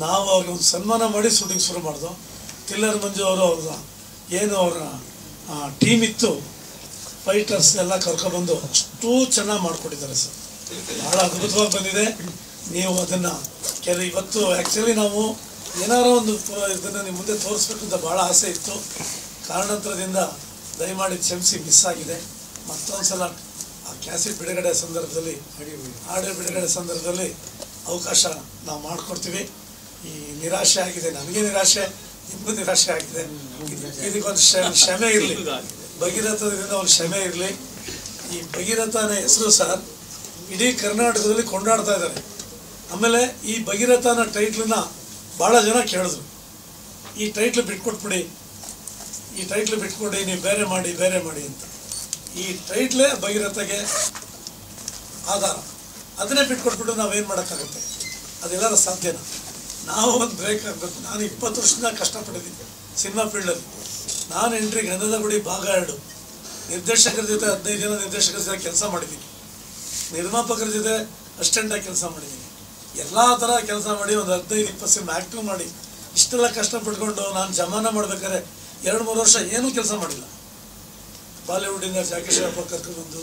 ನಾವು ಅವ್ರಿಗೆ ಒಂದು ಸನ್ಮಾನ ಮಾಡಿ ಶೂಟಿಂಗ್ ಶುರು ಮಾಡಿದೋ. ಟಿಲ್ಲರ್ ಮಂಜು ಅವರು ಅವ್ರ ಏನು ಅವರ ಟೀಮ್ ಇತ್ತು, ಫೈಟರ್ಸ್ ಎಲ್ಲ ಕರ್ಕೊಬಂದು ಅಷ್ಟೂ ಚೆನ್ನಾಗಿ ಮಾಡಿಕೊಟ್ಟಿದ್ದಾರೆ ಸರ್. ಭಾಳ ಅದ್ಭುತವಾಗಿ ಬಂದಿದೆ. ನೀವು ಅದನ್ನು ಇವತ್ತು ಆ್ಯಕ್ಚುಲಿ ನಾವು ಏನಾರೋ ಒಂದು ಇದನ್ನು ನಿಮ್ಮ ಮುಂದೆ ತೋರಿಸ್ಬೇಕು ಅಂತ ಭಾಳ ಆಸೆ ಇತ್ತು. ಕಾರಣಾಂತರದಿಂದ ದಯಮಾಡಿ ಕ್ಷಮಿಸಿ ಮಿಸ್ ಆಗಿದೆ. ಮತ್ತೊಂದು ಸಲ ಆ ಕ್ಯಾಸೆಟ್ ಬಿಡುಗಡೆ ಸಂದರ್ಭದಲ್ಲಿ, ಆಡಿಯೋ ಬಿಡುಗಡೆ ಸಂದರ್ಭದಲ್ಲಿ ಅವಕಾಶ ನಾವು ಮಾಡಿಕೊಡ್ತೀವಿ. ಈ ನಿರಾಶೆ ಆಗಿದೆ, ನನಗೆ ನಿರಾಶೆ, ನಿಮಗೂ ನಿರಾಶೆ ಆಗಿದೆ. ಇದಕ್ಕೊಂದು ಕ್ಷಮೆ ಇರಲಿ, ಭಗೀರಥದಿಂದ ಒಂದು ಕ್ಷಮೆ ಇರಲಿ. ಈ ಭಗೀರಥನ ಹೆಸರು ಸರ್ ಇಡೀ ಕರ್ನಾಟಕದಲ್ಲಿ ಕೊಂಡಾಡ್ತಾ ಇದ್ದಾರೆ. ಆಮೇಲೆ ಈ ಭಗೀರಥನ ಟೈಟ್ಲನ್ನ ಭಾಳ ಜನ ಕೇಳಿದ್ರು, ಈ ಟೈಟ್ಲ್ ಬಿಟ್ಕೊಟ್ಬಿಡಿ, ಈ ಟೈಟ್ಲ್ ಬಿಟ್ಕೊಡಿ, ನೀವು ಬೇರೆ ಮಾಡಿ ಬೇರೆ ಮಾಡಿ ಅಂತ. ಈ ಟೈಟ್ಲೇ ಭಗೀರಥಗೆ ಆಧಾರ. ಅದನ್ನೇ ಬಿಟ್ಕೊಟ್ಬಿಟ್ಟು ನಾವೇನು ಮಾಡೋಕ್ಕಾಗುತ್ತೆ? ಅದೆಲ್ಲರ ಸಾಧ್ಯನಾ? ನಾವು ಒಂದು ಬ್ರೇಕ್ ಆಗಬೇಕು. ನಾನು 20 ವರ್ಷದಿಂದ ಕಷ್ಟಪಟ್ಟಿದ್ದೀನಿ ಸಿನಿಮಾ ಫೀಲ್ಡಲ್ಲಿ. ನಾನು ಎಂಟ್ರಿ ಗಂಧದ ಗುಡಿ ಭಾಗ 2 ನಿರ್ದೇಶಕರ ಜೊತೆ 15 ಜನ ನಿರ್ದೇಶಕರ ಜೊತೆ ಕೆಲಸ ಮಾಡಿದ್ದೀನಿ, ನಿರ್ಮಾಪಕರ ಜೊತೆ ಅಸಿಸ್ಟೆಂಟಾಗಿ ಕೆಲಸ ಮಾಡಿದ್ದೀನಿ, ಎಲ್ಲ ಥರ ಕೆಲಸ ಮಾಡಿ ಒಂದು 15-20 ಸಿನಿಮಾ ಆ್ಯಕ್ಟಿವ್ ಮಾಡಿ ಇಷ್ಟೆಲ್ಲ ಕಷ್ಟಪಟ್ಕೊಂಡು ನಾನು ಜಮಾನ ಮಾಡ್ಬೇಕಾದ್ರೆ 2-3 ವರ್ಷ ಏನೂ ಕೆಲಸ ಮಾಡಿಲ್ಲ. ಬಾಲಿವುಡ್ಡಿಂದ ಜಾಕಿ ಶ್ರಾಫ್ ಕರ್ಕೊಂಡ್ಬಂದು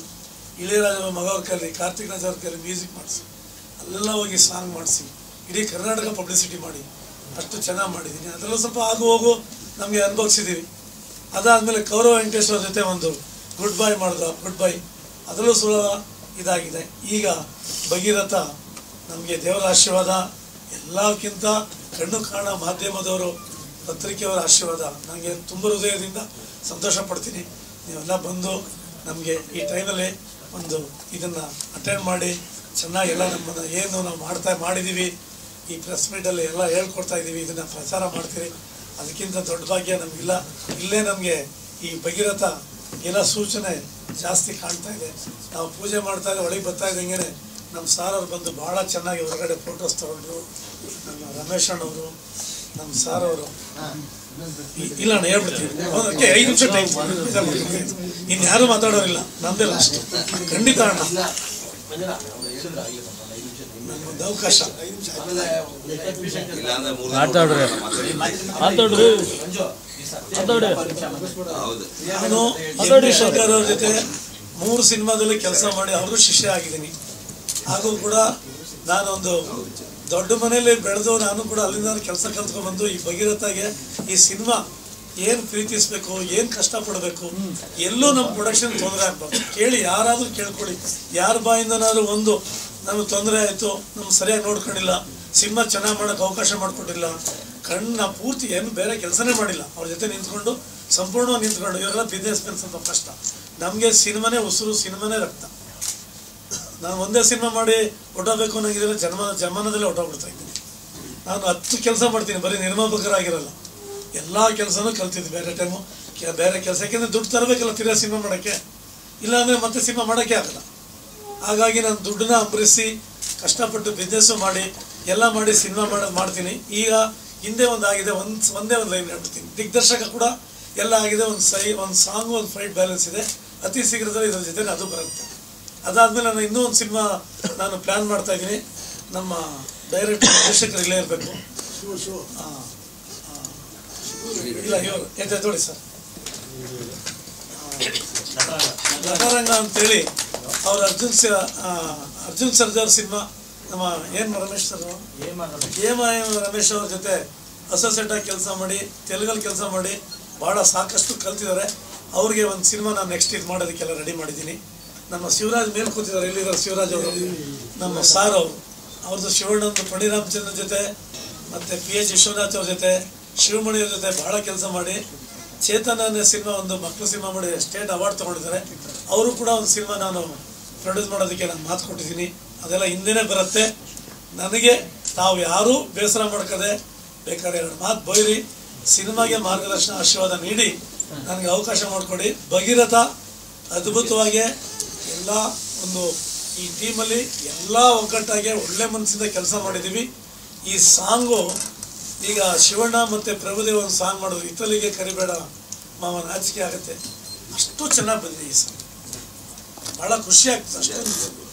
ಇಳೆಯರಾಜ ಮಗ ಅವ್ರ ಕೈಲಿ, ಕಾರ್ತಿಕ್ ರಾಜ್ ಅವ್ರ ಕೈಲಿ ಮ್ಯೂಸಿಕ್ ಮಾಡಿಸಿ, ಅಲ್ಲೆಲ್ಲ ಹೋಗಿ ಸಾಂಗ್ ಮಾಡಿಸಿ ಇಡೀ ಕರ್ನಾಟಕ ಪಬ್ಲಿಸಿಟಿ ಮಾಡಿ ಅಷ್ಟು ಚೆನ್ನಾಗಿ ಮಾಡಿದ್ದೀನಿ. ಅದರಲ್ಲೂ ಸ್ವಲ್ಪ ಆಗು ಹೋಗು ನಮಗೆ ಅನುಭವಿಸಿದ್ದೀವಿ. ಅದಾದಮೇಲೆ ಕೌರವ ವೆಂಕಟೇಶ್ವರ ಜೊತೆ ಒಂದು ಗುಡ್ ಬೈ ಮಾಡಿದ, ಗುಡ್ ಬೈ, ಅದರಲ್ಲೂ ಸುಲಭ ಇದಾಗಿದೆ. ಈಗ ಭಗೀರಥ ನಮಗೆ ದೇವರ ಆಶೀರ್ವಾದ, ಎಲ್ಲಕ್ಕಿಂತ ಕಣ್ಣು ಕಾಣ ಮಾಧ್ಯಮದವರು, ಪತ್ರಿಕೆಯವರ ಆಶೀರ್ವಾದ. ನನಗೆ ತುಂಬ ಹೃದಯದಿಂದ ಸಂತೋಷ ಪಡ್ತೀನಿ. ನೀವೆಲ್ಲ ಬಂದು ನಮಗೆ ಈ ಟೈಮಲ್ಲಿ ಒಂದು ಇದನ್ನು ಅಟೆಂಡ್ ಮಾಡಿ ಚೆನ್ನಾಗಿ ಎಲ್ಲ ನಮ್ಮನ್ನು ಏನು ನಾವು ಮಾಡಿದ್ದೀವಿ, ಈ ಪ್ರೆಸ್ ಮೀಟಲ್ಲಿ ಎಲ್ಲ ಹೇಳ್ಕೊಡ್ತಾ ಇದ್ದೀವಿ, ಇದನ್ನು ಪ್ರಚಾರ ಮಾಡ್ತೀರಿ. ಅದಕ್ಕಿಂತ ದೊಡ್ಡ ಭಾಗ್ಯ ನಮಗಿಲ್ಲ. ಇಲ್ಲೇ ನಮಗೆ ಈ ಭಗೀರಥ ಎಲ್ಲ ಸೂಚನೆ ಜಾಸ್ತಿ ಕಾಣ್ತಾ ಇದೆ. ನಾವು ಪೂಜೆ ಮಾಡ್ತಾ ಇದ್ದೆ, ಒಳಗೆ ಬರ್ತಾ ಇದ್ದಂಗೆ ನಮ್ಮ ಸಾರವ್ರು ಬಂದು ಭಾಳ ಚೆನ್ನಾಗಿ ಹೊರಗಡೆ ಫೋಟೋಸ್ ತೊಗೊಂಡ್ರು. ನಮ್ಮ ರಮೇಶ್ ಅಣ್ಣವರು, ನಮ್ಮ ಸಾರವರು. ಇಲ್ಲ ಅಣ್ಣ ಹೇಳ್ಬಿಡ್ತೀವಿ, 5 ನಿಮಿಷ ಟೈಮ್, ಇನ್ಯಾರು ಮಾತಾಡೋರಿಲ್ಲ, ನಮ್ಮದೇ ಲಾಸ್ಟ್. ಖಂಡಿತ ಅಣ್ಣ, ನಮಗೊಂದು ಅವಕಾಶ. ನಾನು ಶಂಕರ್ ಅವ್ರ ಜೊತೆ 3 ಸಿನಿಮಾದಲ್ಲಿ ಕೆಲಸ ಮಾಡಿ ಅವರು ಶಿಷ್ಯ ಆಗಿದ್ದೀನಿ. ಹಾಗೂ ಕೂಡ ನಾನೊಂದು ದೊಡ್ಡ ಮನೆಯಲ್ಲಿ ಬೆಳೆದು ನಾನು ಕೂಡ ಅಲ್ಲಿಂದ ಕೆಲಸ ಕಲ್ತ್ಕೊಂಡ್ಬಂದು ಈ ಭಗೀರಥಗೆ ಈ ಸಿನಿಮಾ ಏನು ಪ್ರೀತಿಸ್ಬೇಕು, ಏನು ಕಷ್ಟಪಡಬೇಕು, ಎಲ್ಲೂ ನಮ್ಮ ಪ್ರೊಡಕ್ಷನ್ ತೊಂದರೆ ಆಗ್ಬಾರ್ದು. ಕೇಳಿ, ಯಾರಾದರೂ ಕೇಳ್ಕೊಳ್ಳಿ, ಯಾರ ಬಾಯಿಂದನಾದ್ರೂ ಒಂದು ನಮಗೆ ತೊಂದರೆ ಆಯಿತು, ನಮ್ಗೆ ಸರಿಯಾಗಿ ನೋಡ್ಕೊಂಡಿಲ್ಲ, ಸಿನಿಮಾ ಚೆನ್ನಾಗಿ ಮಾಡೋಕ್ಕೆ ಅವಕಾಶ ಮಾಡಿಕೊಟ್ಟಿಲ್ಲ, ಕಣ್ಣು ಪೂರ್ತಿ ಏನು ಬೇರೆ ಕೆಲಸನೇ ಮಾಡಿಲ್ಲ, ಅವ್ರ ಜೊತೆ ನಿಂತ್ಕೊಂಡು ಸಂಪೂರ್ಣವಾಗಿ ನಿಂತ್ಕೊಂಡು, ಇವರೆಲ್ಲ ಬಿಸ್ನೆಸ್ ಮೆನ್ ಸ್ವಲ್ಪ ಕಷ್ಟ. ನಮಗೆ ಸಿನಿಮಾನೇ ಉಸಿರು, ಸಿನಿಮಾನೇ ರಕ್ತ. ನಾನು ಒಂದೇ ಸಿನಿಮಾ ಮಾಡಿ ಹೊಟ್ಟೋಗ್ಬೇಕು ಅನ್ನೋಂಗಿದ್ರೆ ಜಮಾನದಲ್ಲೇ ಹೊಟ್ಟೋಗ್ಬಿಡ್ತಾ ಇದ್ದೀನಿ. ನಾನು 10 ಕೆಲಸ ಮಾಡ್ತೀನಿ, ಬರೀ ನಿರ್ಮಾಪಕರಾಗಿರಲ್ಲ, ಎಲ್ಲ ಕೆಲಸನೂ ಕಲ್ತಿದ್ದೆ. ಬೇರೆ ಟೈಮು ಬೇರೆ ಕೆಲಸ, ಯಾಕೆಂದರೆ ದುಡ್ಡು ತರಬೇಕಲ್ಲ ತಿರ್ಗಾ ಸಿನಿಮಾ ಮಾಡೋಕ್ಕೆ, ಇಲ್ಲಾಂದರೆ ಮತ್ತೆ ಸಿನಿಮಾ ಮಾಡೋಕ್ಕೆ ಆಗಲ್ಲ. ಹಾಗಾಗಿ ನಾನು ದುಡ್ಡನ್ನ ಅಂಬರಿಸಿ ಕಷ್ಟಪಟ್ಟು ಬಿಸ್ನೆಸ್ಸು ಮಾಡಿ ಎಲ್ಲ ಮಾಡಿ ಸಿನಿಮಾ ಮಾಡ್ತೀನಿ. ಈಗ ಹಿಂದೆ ಒಂದು ಆಗಿದೆ, ಒಂದೇ ಒಂದು ಲೈನ್ ಹೇಳ್ಬಿಡ್ತೀನಿ. ದಿಗ್ದರ್ಶಕ ಕೂಡ ಎಲ್ಲ ಆಗಿದೆ, ಒಂದು ಸಾಂಗು, ಒಂದು ಫೈಟ್ ಬ್ಯಾಲೆನ್ಸ್ ಇದೆ. ಅತಿ ಶೀಘ್ರದಲ್ಲಿ ಇದ್ರ ಜೊತೆ ಅದು ಬರುತ್ತೆ. ಅದಾದಮೇಲೆ ನಾನು ಇನ್ನೂ ಒಂದು ಸಿನಿಮಾ ನಾನು ಪ್ಲ್ಯಾನ್ ಮಾಡ್ತಾಯಿದ್ದೀನಿ. ನಮ್ಮ ಡೈರೆಕ್ಟರ್ ನಿರ್ದೇಶಕರು ಇಲ್ಲೇ ಇರಬೇಕು. ಇಲ್ಲ ಇವರು ಎದೆ ನೋಡಿ ಸರ್, ನಟರಂಗ ಅಂತೇಳಿ ಅವ್ರ ಅರ್ಜುನ್ ಸರ್ಜಾರ್ ಸಿನಿಮಾ ನಮ್ಮ ಏನು ರಮೇಶ್ ಸರ್ ರಮೇಶ್ ಅವ್ರ ಜೊತೆ ಅಸೋಸಿಯೇಟ್ ಆಗಿ ಕೆಲಸ ಮಾಡಿ ತೆಲುಗಲ್ಲಿ ಕೆಲಸ ಮಾಡಿ ಭಾಳ ಸಾಕಷ್ಟು ಕಲ್ತಿದ್ದಾರೆ. ಅವ್ರಿಗೆ ಒಂದು ಸಿನಿಮಾ ನಾನು ನೆಕ್ಸ್ಟ್ ಇದು ಮಾಡೋದಕ್ಕೆಲ್ಲ ರೆಡಿ ಮಾಡಿದ್ದೀನಿ. ನಮ್ಮ ಶಿವರಾಜ್ ಮೇಲೆ ಕೂತಿದ್ದಾರೆ, ಎಲ್ಲಿದ್ದಾರೆ ಶಿವರಾಜ್ ಅವರು, ನಮ್ಮ ಸಾರ್ ಅವರು, ಅವ್ರದ್ದು ಶಿವಣ್ಣಂದು ಪಣಿರಾಮಚಂದ್ರ ಜೊತೆ ಮತ್ತು PH ವಿಶ್ವನಾಥ್ ಅವ್ರ ಜೊತೆ ಶಿವಮಣಿ ಅವ್ರ ಜೊತೆ ಭಾಳ ಕೆಲಸ ಮಾಡಿ ಚೇತನ ಸಿನಿಮಾ ಒಂದು ಮಕ್ಕಳು ಸಿನಿಮಾ ಮಾಡಿ ಸ್ಟೇಟ್ ಅವಾರ್ಡ್ ತೊಗೊಂಡಿದ್ದಾರೆ. ಅವರು ಕೂಡ ಒಂದು ಸಿನಿಮಾ ನಾನು ಪ್ರೊಡ್ಯೂಸ್ ಮಾಡೋದಕ್ಕೆ ನಾನು ಮಾತು ಕೊಟ್ಟಿದ್ದೀನಿ. ಅದೆಲ್ಲ ಹಿಂದೆನೇ ಬರುತ್ತೆ. ನನಗೆ ತಾವು ಯಾರೂ ಬೇಸರ ಮಾಡ್ಕದೆ ಬೇಕಾದ್ರೆ 2 ಮಾತು ಬೈರಿ, ಸಿನಿಮಾಗೆ ಮಾರ್ಗದರ್ಶನ ಆಶೀರ್ವಾದ ನೀಡಿ ನನಗೆ ಅವಕಾಶ ಮಾಡಿಕೊಡಿ. ಭಗೀರಥ ಅದ್ಭುತವಾಗಿ ಎಲ್ಲ ಒಂದು ಈ ಟೀಮಲ್ಲಿ ಎಲ್ಲ ಒಗ್ಗಟ್ಟಾಗಿ ಒಳ್ಳೆ ಮನಸ್ಸಿಂದ ಕೆಲಸ ಮಾಡಿದ್ದೀವಿ. ಈ ಸಾಂಗು ಈಗ ಶಿವಣ್ಣ ಮತ್ತು ಪ್ರಭುದೇವ್ ಒಂದು ಸಾಂಗ್ ಮಾಡೋದು, ಇತಲಿಗೆ ಕರಿಬೇಡ ಮಾವ ನಾಚಿಕೆ ಆಗುತ್ತೆ, ಅಷ್ಟು ಚೆನ್ನಾಗಿ ಬಂದಿದೆ ಈ ಸಾಂಗ್. ಭಾಳ ಖುಷಿ ಆಗ್ತದೆ ಅಷ್ಟೇ.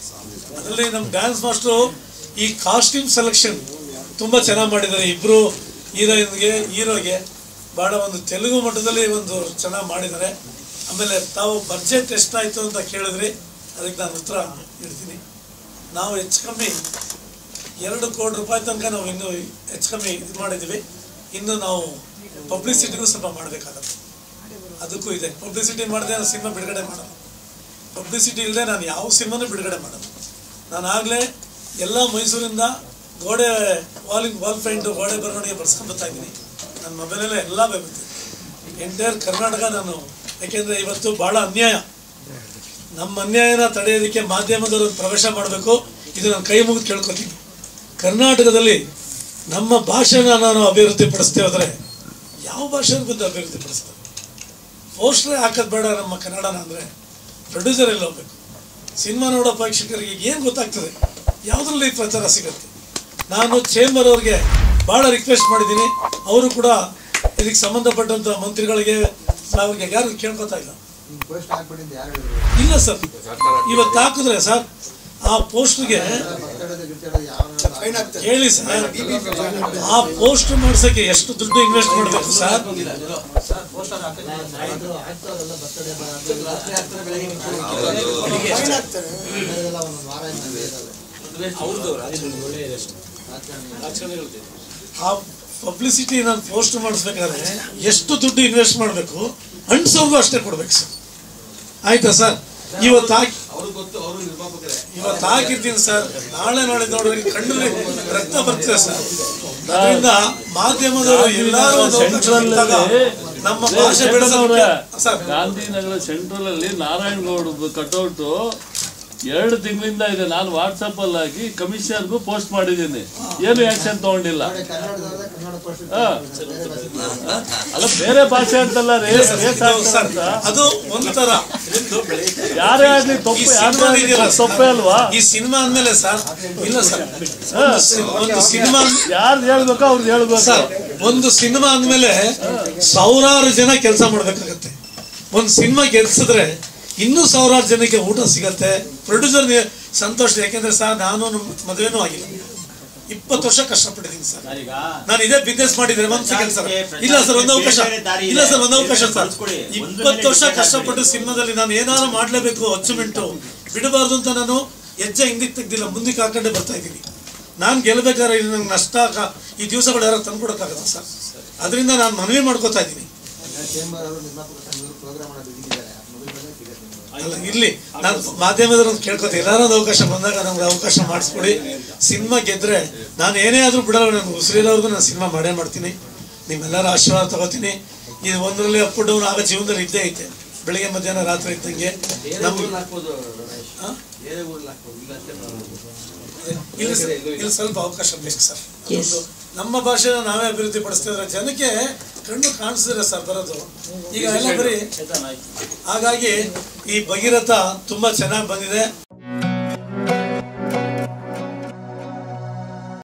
ಅದರಲ್ಲಿ ನಮ್ಮ ಡ್ಯಾನ್ಸ್ ಮಾಸ್ಟ್ರು ಈ ಕಾಸ್ಟ್ಯೂಮ್ ಸೆಲೆಕ್ಷನ್ ತುಂಬ ಚೆನ್ನಾಗಿ ಮಾಡಿದ್ದಾರೆ. ಇಬ್ಬರು ಹೀರೋಗೆ ಭಾಳ ಒಂದು ತೆಲುಗು ಮಟ್ಟದಲ್ಲಿ ಒಂದು ಚೆನ್ನಾಗಿ ಮಾಡಿದ್ದಾರೆ. ಆಮೇಲೆ ತಾವು ಬಡ್ಜೆಟ್ ಎಷ್ಟಾಯಿತು ಅಂತ ಕೇಳಿದ್ರಿ, ಅದಕ್ಕೆ ನಾನು ಉತ್ತರ ಹೇಳ್ತೀನಿ. ನಾವು ಹೆಚ್ಚು ಕಮ್ಮಿ 2 ಕೋಟಿ ರೂಪಾಯಿ ತನಕ ನಾವು ಇನ್ನೂ ಹೆಚ್ಚು ಕಮ್ಮಿ ಇದು ಮಾಡಿದ್ದೀವಿ. ಇನ್ನು ನಾವು ಪಬ್ಲಿಸಿಟಿಗೂ ಸ್ವಲ್ಪ ಮಾಡಬೇಕಾಗತ್ತೆ. ಅದಕ್ಕೂ ಇದೆ, ಪಬ್ಲಿಸಿಟಿ ಮಾಡದೆ ನಾನು ಸಿನಿಮಾ ಬಿಡುಗಡೆ ಮಾಡೋದು. ಪಬ್ಲಿಸಿಟಿ ಇಲ್ಲದೆ ನಾನು ಯಾವ ಸಿನಿಮಾನೂ ಬಿಡುಗಡೆ ಮಾಡೋದು. ನಾನು ಆಗಲೇ ಎಲ್ಲ ಮೈಸೂರಿಂದ ಗೋಡೆ ವಾಲ್ ಪೇಂಟು ಗೋಡೆ ಬರವಣಿಗೆ ಬರ್ಸ್ಕೊಂಡ್ಬರ್ತಾ ಇದ್ದೀನಿ. ನನ್ನ ಮೊಬೈಲಲ್ಲೇ ಎಲ್ಲ ಬರ್ತೀನಿ. ಎಂಟೈರ್ ಕರ್ನಾಟಕ ನಾನು, ಯಾಕೆಂದರೆ ಇವತ್ತು ಭಾಳ ಅನ್ಯಾಯ, ನಮ್ಮ ಅನ್ಯಾಯನ ತಡೆಯೋದಕ್ಕೆ ಮಾಧ್ಯಮದವರು ಪ್ರವೇಶ ಮಾಡಬೇಕು. ಇದು ನಾನು ಕೈ ಮುಗಿದು ಕೇಳ್ಕೊತೀನಿ. ಕರ್ನಾಟಕದಲ್ಲಿ ನಮ್ಮ ಭಾಷೆನ ನಾನು ಅಭಿವೃದ್ಧಿ ಪಡಿಸ್ತೇವೆ ಹೋದರೆ ಯಾವ ಭಾಷೆನ ಬಂದು ಅಭಿವೃದ್ಧಿ ಪಡಿಸ್ತೇವೆ? ಪೋಸ್ಟ್ರೇ ಹಾಕೋದು ಬೇಡ ನಮ್ಮ ಕನ್ನಡನ ಅಂದರೆ ಪ್ರೊಡ್ಯೂಸರ್ ಎಲ್ಲ ಹೋಗ್ಬೇಕು. ಸಿನಿಮಾ ನೋಡೋ ಪ್ರೇಕ್ಷಕರಿಗೆ ಏನು ಗೊತ್ತಾಗ್ತದೆ, ಯಾವುದ್ರಲ್ಲಿ ಪ್ರಚಾರ ಸಿಗುತ್ತೆ? ನಾನು ಚೇಂಬರ್ ಅವ್ರಿಗೆ ಭಾಳ ರಿಕ್ವೆಸ್ಟ್ ಮಾಡಿದ್ದೀನಿ. ಅವರು ಕೂಡ ಇದಕ್ಕೆ ಸಂಬಂಧಪಟ್ಟಂಥ ಮಂತ್ರಿಗಳಿಗೆ ಅವ್ರಿಗೆ ಯಾರು ಕೇಳ್ಕೊತಾ ಇಲ್ಲ. ಇಲ್ಲ ಸರ್, ಇವತ್ತು ಹಾಕಿದ್ರೆ ಸರ್ ಆ ಪೋಸ್ಟ್ಗೆ ಹೇಳಿ ಸರ್, ಆ ಪೋಸ್ಟ್ ಮಾಡ್ಸಕ್ಕೆ ಎಷ್ಟು ದುಡ್ಡು ಇನ್ವೆಸ್ಟ್ ಮಾಡಬೇಕು ಸರ್? ಆ ಪಬ್ಲಿಸಿಟಿ ನಾನು ಪೋಸ್ಟ್ ಮಾಡಿಸ್ಬೇಕಾದ್ರೆ ಎಷ್ಟು ದುಡ್ಡು ಇನ್ವೆಸ್ಟ್ ಮಾಡಬೇಕು, ಅಂಟ್ಸೋರ್ಗೂ ಅಷ್ಟೇ ಕೊಡ್ಬೇಕು ಸರ್. ಆಯ್ತಾ ಸರ್? ಇವತ್ತು ಹಾಕಿರ್ತೀನಿ ಸರ್, ನಾಳೆ ನೋಡಿದ್ರೆ ಕಣ್ಣಲ್ಲಿ ರಕ್ತ ಬರ್ತದೆ ಸರ್. ಅದರಿಂದ ಮಾಧ್ಯಮದವರು ಎಲ್ಲರೂ ನಮ್ಮ ಭಾಷೆ ಬೆಳೆಸೋರು ಸರ್. ಗಾಂಧಿನಗರ ಸೆಂಟ್ರಲ್ ಅಲ್ಲಿ ನಾರಾಯಣಗೌಡ ಕಟೌಟ್ 2 ತಿಂಗಳಿಂದ ಇದೆ. ನಾನು ವಾಟ್ಸಪ್ ಅಲ್ಲಿ ಹಾಕಿ ಕಮಿಷನರ್ಗೂ ಪೋಸ್ಟ್ ಮಾಡಿದ್ದೀನಿ, ಏನು ಆಕ್ಷನ್ ತಗೊಂಡಿಲ್ಲ. ಅಲ್ಲ ಬೇರೆ ಭಾಷೆ ಅಂತಲ್ಲ ರೀ, ಅದು ಒಂಥರ ಯಾರೇ ಆಗ್ಲಿ ತಪ್ಪೇ ಅಲ್ವಾ? ಈ ಸಿನಿಮಾ ಅಂದ್ಮೇಲೆ ಸರ್, ಇಲ್ಲ ಸರ್, ಒಂದು ಸಿನಿಮಾ ಯಾರು ಹೇಳ್ಬೇಕೋ ಅವ್ರು ಹೇಳ್ಬೇಕು ಸರ್. ಒಂದು ಸಿನಿಮಾ ಅಂದ್ಮೇಲೆ ಸಾವಿರಾರು ಜನ ಕೆಲಸ ಮಾಡ್ಬೇಕಾಗತ್ತೆ. ಒಂದು ಸಿನಿಮಾ ಗೆಲ್ಸಿದ್ರೆ ಇನ್ನೂ ಸಾವಿರಾರು ಜನಕ್ಕೆ ಊಟ ಸಿಗತ್ತೆ. ಪ್ರೊಡ್ಯೂಸರ್ ಸಂತೋಷ. ಯಾಕೆಂದ್ರೆ ಸರ್ ನಾನು ಮದುವೆನೂ ಆಗಿಲ್ಲ, 20 ವರ್ಷ ಕಷ್ಟಪಟ್ಟಿದ್ದೀನಿ ಸರ್. ನಾನು ಇದೇ ಬಿಸ್ನೆಸ್ ಮಾಡಿದ್ರೆ ಒಂದು ಕೆಲಸ ಇಲ್ಲ ಸರ್, ಒಂದು ಅವಕಾಶ ಇಲ್ಲ ಸರ್, ಒಂದು ಅವಕಾಶ ಸರ್. 20 ವರ್ಷ ಕಷ್ಟಪಟ್ಟು ಸಿನಿಮಾದಲ್ಲಿ ನಾನು ಏನಾದ್ರು ಮಾಡ್ಲೇಬೇಕು, ಅಚೀವ್ಮೆಂಟು ಬಿಡಬಾರ್ದು ಅಂತ ನಾನು ಹೆಜ್ಜೆ ಹಿಂದಕ್ಕೆ ತೆಗ್ದಿಲ್ಲ, ಮುಂದಕ್ಕೆ ಹಾಕೊಂಡೇ ಬರ್ತಾ ಇದ್ದೀನಿ. ನಾನು ಗೆಲ್ಬೇಕಾದ್ರೆ ಇಲ್ಲಿ ನಂಗೆ ನಷ್ಟ ಈ ದಿವಸಗಳು ಯಾರು ತಂದ್ಕೊಡಕ್ಕಾಗತ್ತ ಸರ್. ಅದರಿಂದ ನಾನು ಮನವಿ ಮಾಡ್ಕೋತಾ ಇದ್ದೀನಿ. ಅಲ್ಲ ಇರ್ಲಿ, ನಾನು ಮಾಧ್ಯಮದವ್ರನ್ನ ಕೇಳ್ಕೊತೀನಿ, ಎಲ್ಲಾರು ಒಂದು ಅವಕಾಶ ಬಂದಾಗ ನಮ್ಗೆ ಅವಕಾಶ ಮಾಡಿಸ್ಕೊಡಿ. ಸಿನಿಮಾ ಗೆದ್ರೆ ನಾನು ಏನೇ ಆದ್ರೂ ಬಿಡಲ್ಲ, ನನಗೆ ಉಸಿರಿರೋರ್ಗು ನಾನು ಸಿನಿಮಾ ಮಾಡೇ ಮಾಡ್ತೀನಿ. ನಿಮ್ಮೆಲ್ಲರ ಆಶೀರ್ವಾದ ತಗೋತೀನಿ. ಇದು ಒಂದರಲ್ಲಿ ಅಪ್ ಡೌನ್ ಆಗೋ ಜೀವನದಲ್ಲಿ ಇದ್ದೇ ಐತೆ, ಬೆಳಿಗ್ಗೆ ಮಧ್ಯಾಹ್ನ ರಾತ್ರಿ ಇದ್ದಂಗೆ. ಇಲ್ಲಿ ಸ್ವಲ್ಪ ಅವಕಾಶ ಬೇಕು ಸರ್. ನಮ್ಮ ಭಾಷೆನ ನಾವೇ ಅಭಿವೃದ್ಧಿ ಪಡಿಸ್ತಿದ್ರೆ ಜನಕ್ಕೆ ಕಣ್ಣು ಕಾಣಿಸಿದ್ರೆ ಸರ್ ಬರೋದು. ಈಗ ಎಲ್ಲ ಬರೀ ಹಾಗಾಗಿ ಈ ಭಗೀರಥ ತುಂಬಾ ಚೆನ್ನಾಗಿ ಬಂದಿದೆ.